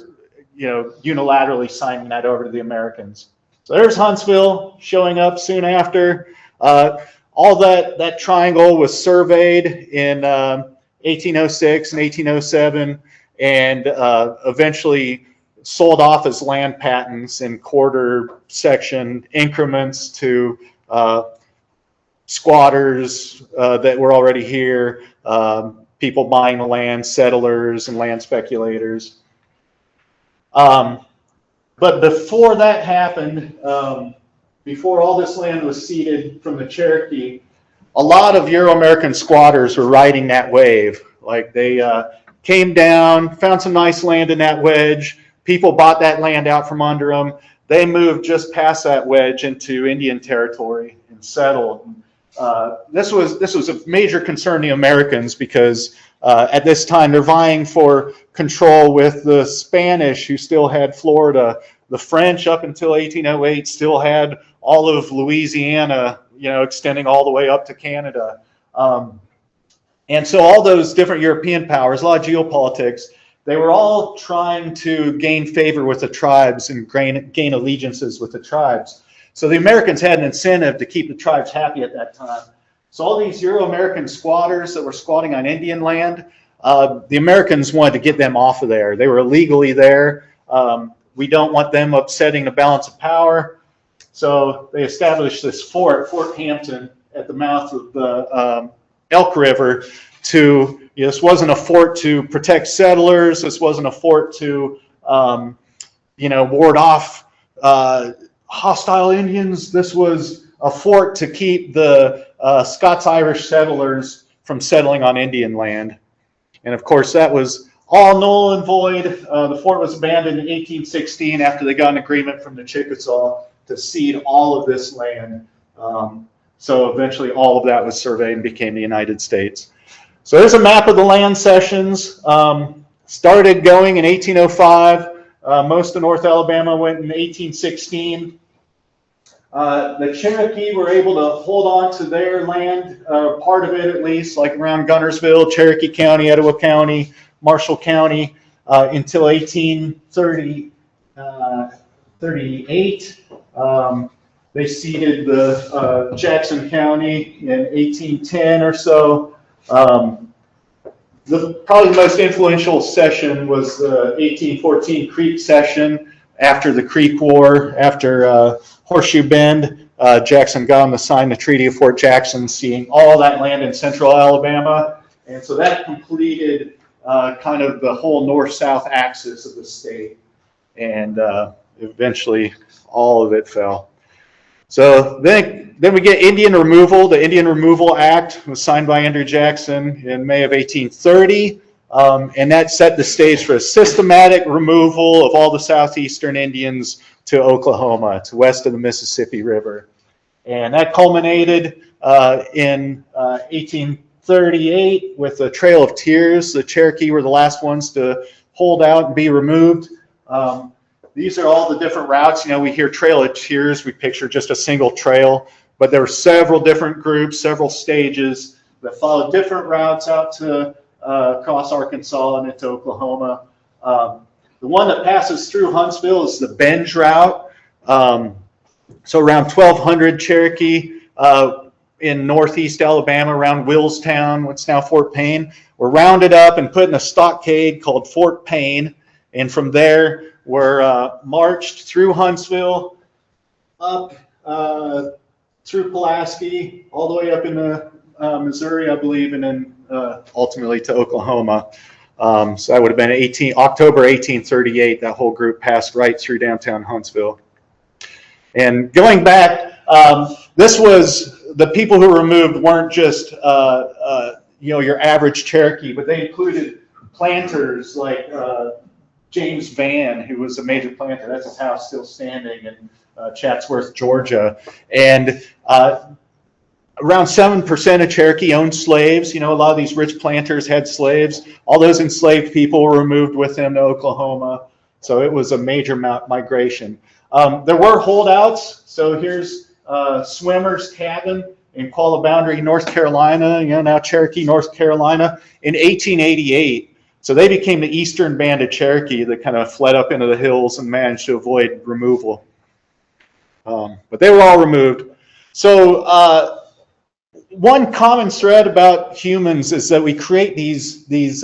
unilaterally signing that over to the Americans. So there's Huntsville showing up soon after. All that triangle was surveyed in 1806 and 1807, and eventually sold off as land patents in quarter section increments to squatters that were already here, people buying the land, settlers, and land speculators. But before that happened, before all this land was ceded from the Cherokee, a lot of Euro-American squatters were riding that wave. Like they came down, found some nice land in that wedge. People bought that land out from under them. They moved just past that wedge into Indian territory and settled. This was a major concern to the Americans because at this time they're vying for control with the Spanish, who still had Florida. The French, up until 1808, still had all of Louisiana, extending all the way up to Canada. And so all those different European powers, a lot of geopolitics, they were all trying to gain favor with the tribes and gain allegiances with the tribes. So the Americans had an incentive to keep the tribes happy at that time. So all these Euro-American squatters that were squatting on Indian land, the Americans wanted to get them off of there. They were illegally there. We don't want them upsetting the balance of power. So they established this fort, Fort Hampton, at the mouth of the Elk River. This wasn't a fort to protect settlers. This wasn't a fort to, ward off hostile Indians. This was a fort to keep the Scots-Irish settlers from settling on Indian land. And of course, that was all null and void. The fort was abandoned in 1816 after they got an agreement from the Chickasaw to cede all of this land. So eventually all of that was surveyed and became the United States. So there's a map of the land cessions. Started going in 1805. Most of North Alabama went in 1816. The Cherokee were able to hold on to their land, part of it at least, like around Guntersville, Cherokee County, Etowah County, Marshall County, until 1838. They ceded the Jackson County in 1810 or so. Probably the most influential cession was the 1814 Creek cession after the Creek War, after Horseshoe Bend. Jackson got them to sign the Treaty of Fort Jackson, ceding all that land in central Alabama. And so that completed kind of the whole north-south axis of the state. And eventually all of it fell. So then we get Indian removal. The Indian Removal Act was signed by Andrew Jackson in May of 1830, and that set the stage for a systematic removal of all the southeastern Indians to Oklahoma, to west of the Mississippi River. And that culminated in 1838 with the Trail of Tears. The Cherokee were the last ones to hold out and be removed. These are all the different routes. We hear Trail of Tears, we picture just a single trail, but there were several different groups, several stages that followed different routes out to across Arkansas and into Oklahoma. The one that passes through Huntsville is the Benge route. So around 1,200 Cherokee in northeast Alabama, around Willstown, what's now Fort Payne, were rounded up and put in a stockade called Fort Payne, and from there were marched through Huntsville, up through Pulaski, all the way up into Missouri, I believe, and then ultimately to Oklahoma. So that would have been October 1838. That whole group passed right through downtown Huntsville. And going back, this was the people who were removed weren't just your average Cherokee, but they included planters like James Vann, who was a major planter. That's his house still standing in Chatsworth, Georgia. And around 7% of Cherokee owned slaves. A lot of these rich planters had slaves. All those enslaved people were removed with them to Oklahoma. So it was a major migration. There were holdouts. So here's Swimmer's Cabin in Qualla Boundary, North Carolina, now Cherokee, North Carolina, in 1888. So they became the eastern band of Cherokee that kind of fled up into the hills and managed to avoid removal. But they were all removed. So one common thread about humans is that we create these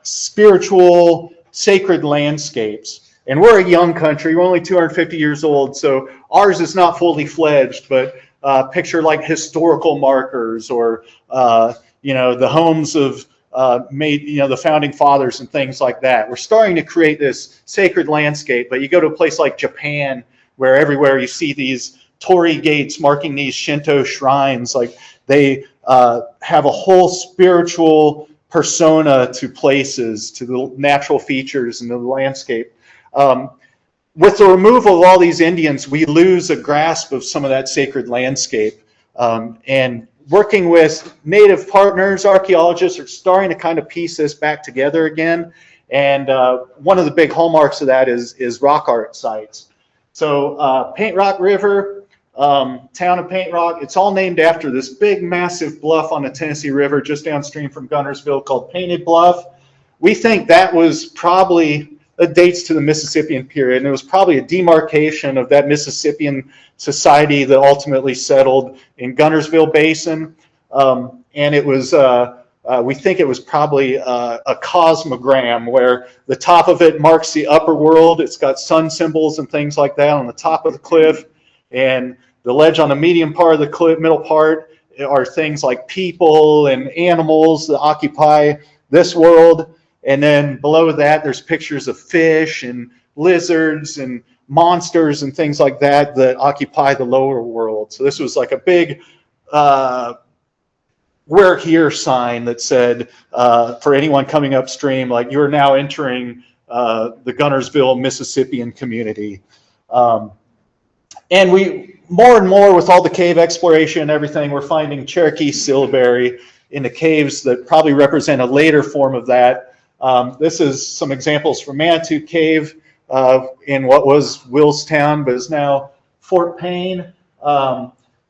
spiritual, sacred landscapes. And we're a young country. We're only 250 years old, so ours is not fully fledged, but picture like historical markers or, the homes of the founding fathers and things like that. We're starting to create this sacred landscape, but you go to a place like Japan, where everywhere you see these torii gates marking these Shinto shrines. Like, They have a whole spiritual persona to places, to the natural features and the landscape. With the removal of all these Indians, we lose a grasp of some of that sacred landscape. And working with Native partners, archaeologists are starting to kind of piece this back together again. And one of the big hallmarks of that is rock art sites. So Paint Rock River, town of Paint Rock, it's all named after this big, massive bluff on the Tennessee River just downstream from Guntersville called Painted Bluff. We think that was probably, it dates to the Mississippian period, and it was probably a demarcation of that Mississippian society that ultimately settled in Guntersville Basin. And it was, we think it was probably a cosmogram where the top of it marks the upper world. It's got sun symbols and things like that on the top of the cliff. And the ledge on the medium part of the cliff, middle part, are things like people and animals that occupy this world. And then below that, there's pictures of fish and lizards and monsters and things like that that occupy the lower world. So this was like a big we're here sign that said for anyone coming upstream, like you're now entering the Guntersville Mississippian community. And we more and more with all the cave exploration and everything, we're finding Cherokee syllabary in the caves that probably represent a later form of that. This is some examples from Manitou Cave in what was Willstown, but is now Fort Payne.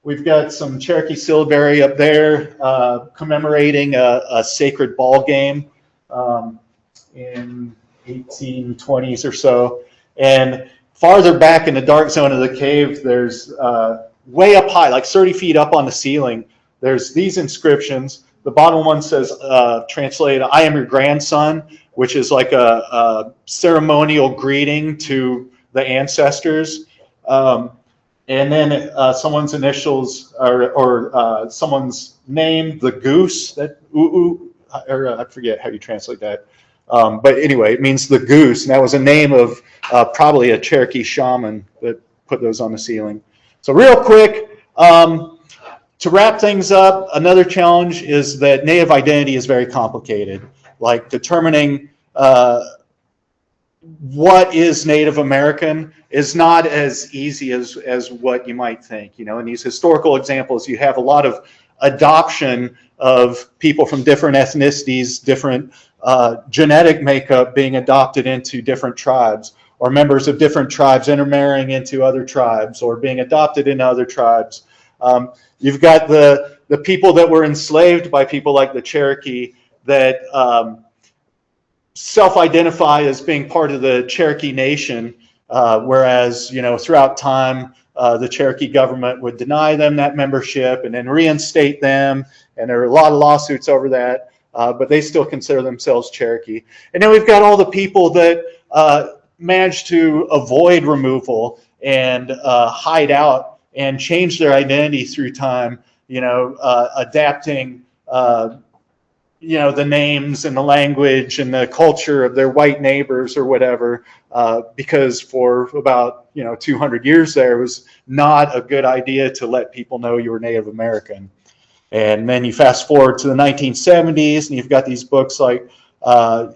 We've got some Cherokee syllabary up there commemorating a sacred ball game in 1820s or so. And farther back in the dark zone of the cave, there's way up high, like 30 feet up on the ceiling, there's these inscriptions. The bottom one says, translated, "I am your grandson," which is like a ceremonial greeting to the ancestors. And then someone's initials or someone's name, the goose, that or I forget how you translate that. But anyway, it means the goose. And that was a name of probably a Cherokee shaman that put those on the ceiling. So real quick, to wrap things up, another challenge is that Native identity is very complicated. Like determining what is Native American is not as easy as what you might think. You know, in these historical examples, you have a lot of adoption of people from different ethnicities, different genetic makeup being adopted into different tribes, or members of different tribes intermarrying into other tribes, or being adopted into other tribes. You've got the people that were enslaved by people like the Cherokee that self-identify as being part of the Cherokee Nation, whereas, you know, throughout time, the Cherokee government would deny them that membership and then reinstate them, and there are a lot of lawsuits over that, but they still consider themselves Cherokee. And then we've got all the people that managed to avoid removal and hide out and change their identity through time, you know, adapting you know, the names and the language and the culture of their white neighbors or whatever, because for about, you know, 200 years there, it was not a good idea to let people know you were Native American. And then you fast forward to the 1970s, and you've got these books like,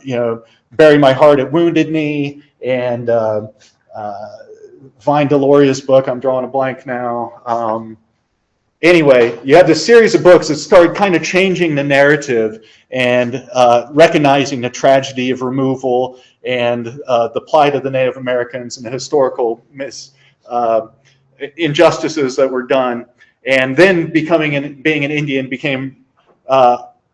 you know, Bury My Heart at Wounded Knee, and Vine Deloria's book, I'm drawing a blank now. Anyway, you have this series of books that started kind of changing the narrative and recognizing the tragedy of removal and the plight of the Native Americans and the historical injustices that were done. And then being an Indian became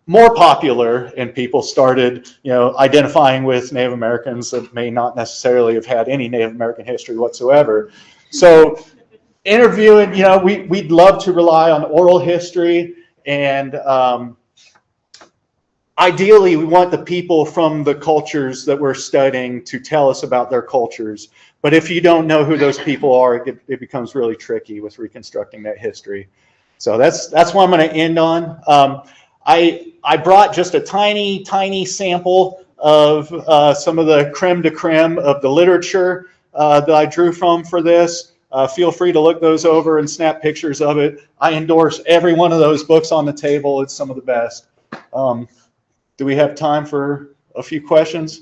more popular, and people started, you know, identifying with Native Americans that may not necessarily have had any Native American history whatsoever. So interviewing, you know, we'd love to rely on oral history, and ideally we want the people from the cultures that we're studying to tell us about their cultures. But if you don't know who those people are, it becomes really tricky with reconstructing that history. So that's what I'm going to end on. I brought just a tiny sample of some of the creme de creme of the literature that I drew from for this. Feel free to look those over and snap pictures of it. I endorse every one of those books on the table. It's some of the best. Do we have time for a few questions?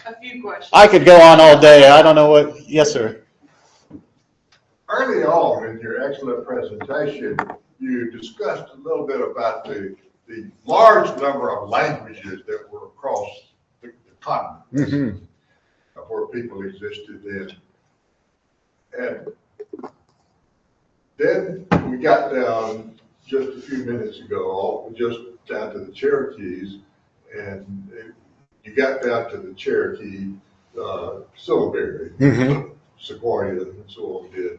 A few questions. I could go on all day. I don't know what. Yes, sir. Early on in your excellent presentation, you discussed a little bit about the large number of languages that were across the continent, where people existed then. And then we got down just a few minutes ago, just down to the Cherokees, and you got down to the Cherokee syllabary, Sequoia, and so on did.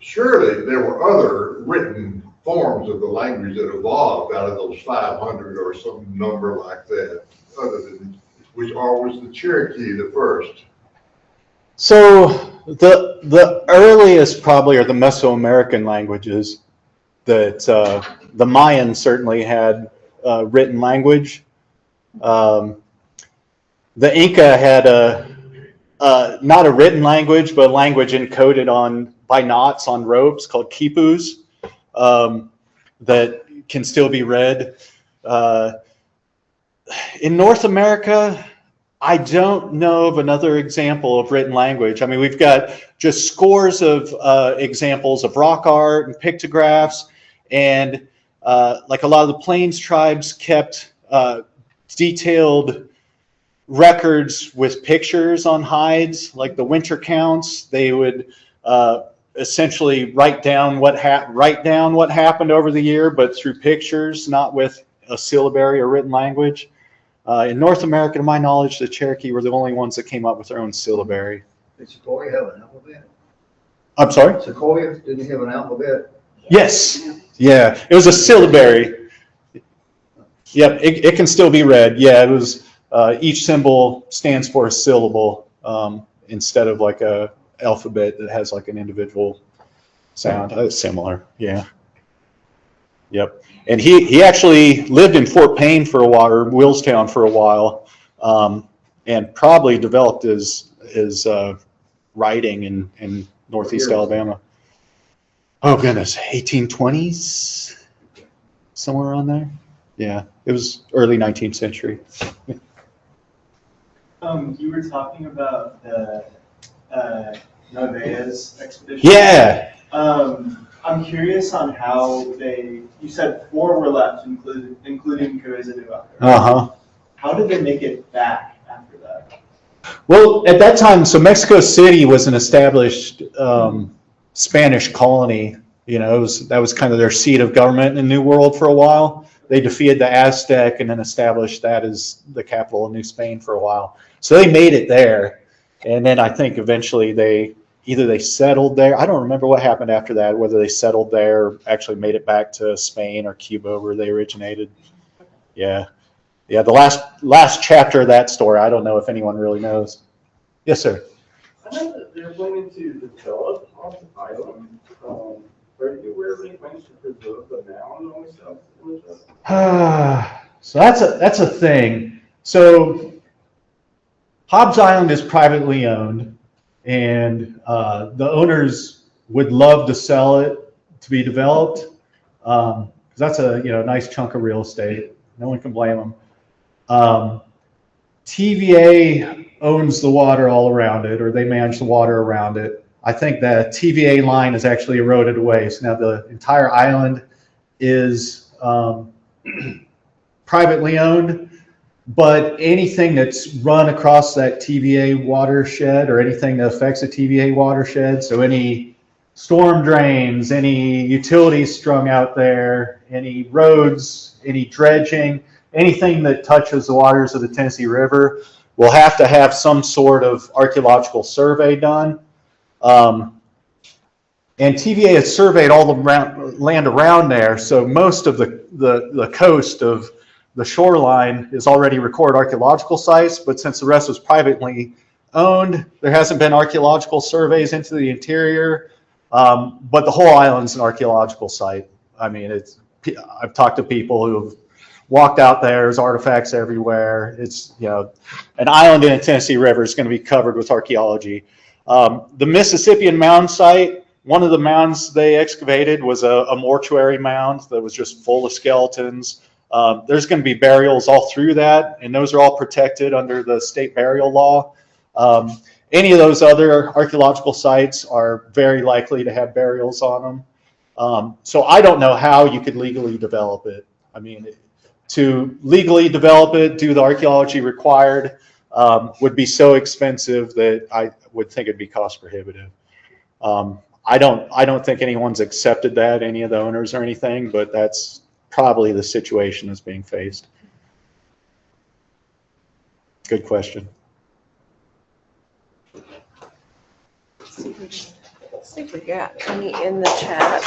Surely there were other written forms of the language that evolved out of those 500 or some number like that, other than which, or was the Cherokee the first? So the earliest probably are the Mesoamerican languages that the Mayans certainly had written language. The Inca had not a written language, but a language encoded by knots on ropes called quipus that can still be read. In North America, I don't know of another example of written language. I mean, we've got just scores of examples of rock art and pictographs, and like a lot of the Plains tribes kept detailed records with pictures on hides, like the winter counts. They would essentially write down what happened over the year, but through pictures, not with a syllabary or written language. In North America, to my knowledge, the Cherokee were the only ones that came up with their own syllabary. Did Sequoia have an alphabet? I'm sorry? Sequoia didn't have an alphabet? Yes. Yeah, it was a syllabary. Yep, it can still be read. Yeah, it was each symbol stands for a syllable instead of like a alphabet that has like an individual sound. Similar, yeah. Yep. And he actually lived in Fort Payne for a while, or Willstown for a while, and probably developed his writing in Northeast Alabama. Oh goodness, 1820s, somewhere around there. Yeah, it was early 19th century. You were talking about the Narvaez expedition. Yeah. I'm curious on how you said 4 were left, including Cabeza de Vaca. Uh-huh. How did they make it back after that? Well, at that time, so Mexico City was an established Spanish colony. You know, that was kind of their seat of government in the New World for a while. They defeated the Aztec and then established that as the capital of New Spain for a while. So they made it there. And then I think eventually they settled there. I don't remember what happened after that, whether they settled there or actually made it back to Spain or Cuba where they originated. Yeah. Yeah, the last chapter of that story, I don't know if anyone really knows. Yes, sir. I know that they're planning to develop off the island. Are you aware of any plans to preserve the mound on the south? So that's a thing. So Hobbs Island is privately owned, and the owners would love to sell it to be developed because that's a nice chunk of real estate. No one can blame them. TVA owns the water all around it, or they manage the water around it. I think the TVA line is actually eroded away. So now the entire island is privately owned, but anything that's run across that TVA watershed or anything that affects the TVA watershed, so any storm drains, any utilities strung out there, any roads, any dredging, anything that touches the waters of the Tennessee River will have to have some sort of archaeological survey done. And TVA has surveyed all the land around there, so most of the coast of the shoreline is already recorded archaeological sites, but since the rest was privately owned, there hasn't been archaeological surveys into the interior, but the whole island's an archaeological site. I mean, I've talked to people who have walked out there, there's artifacts everywhere. It's, you know, an island in the Tennessee River is going to be covered with archaeology. The Mississippian mound site, one of the mounds they excavated was a mortuary mound that was just full of skeletons. There's going to be burials all through that, and those are all protected under the state burial law. Any of those other archaeological sites are very likely to have burials on them. So I don't know how you could legally develop it. I mean, to legally develop it, do the archaeology required, would be so expensive that I would think it'd be cost prohibitive. I don't think anyone's accepted that, any of the owners or anything, but that's probably the situation that's being faced. Good question. See if we got any in the chat.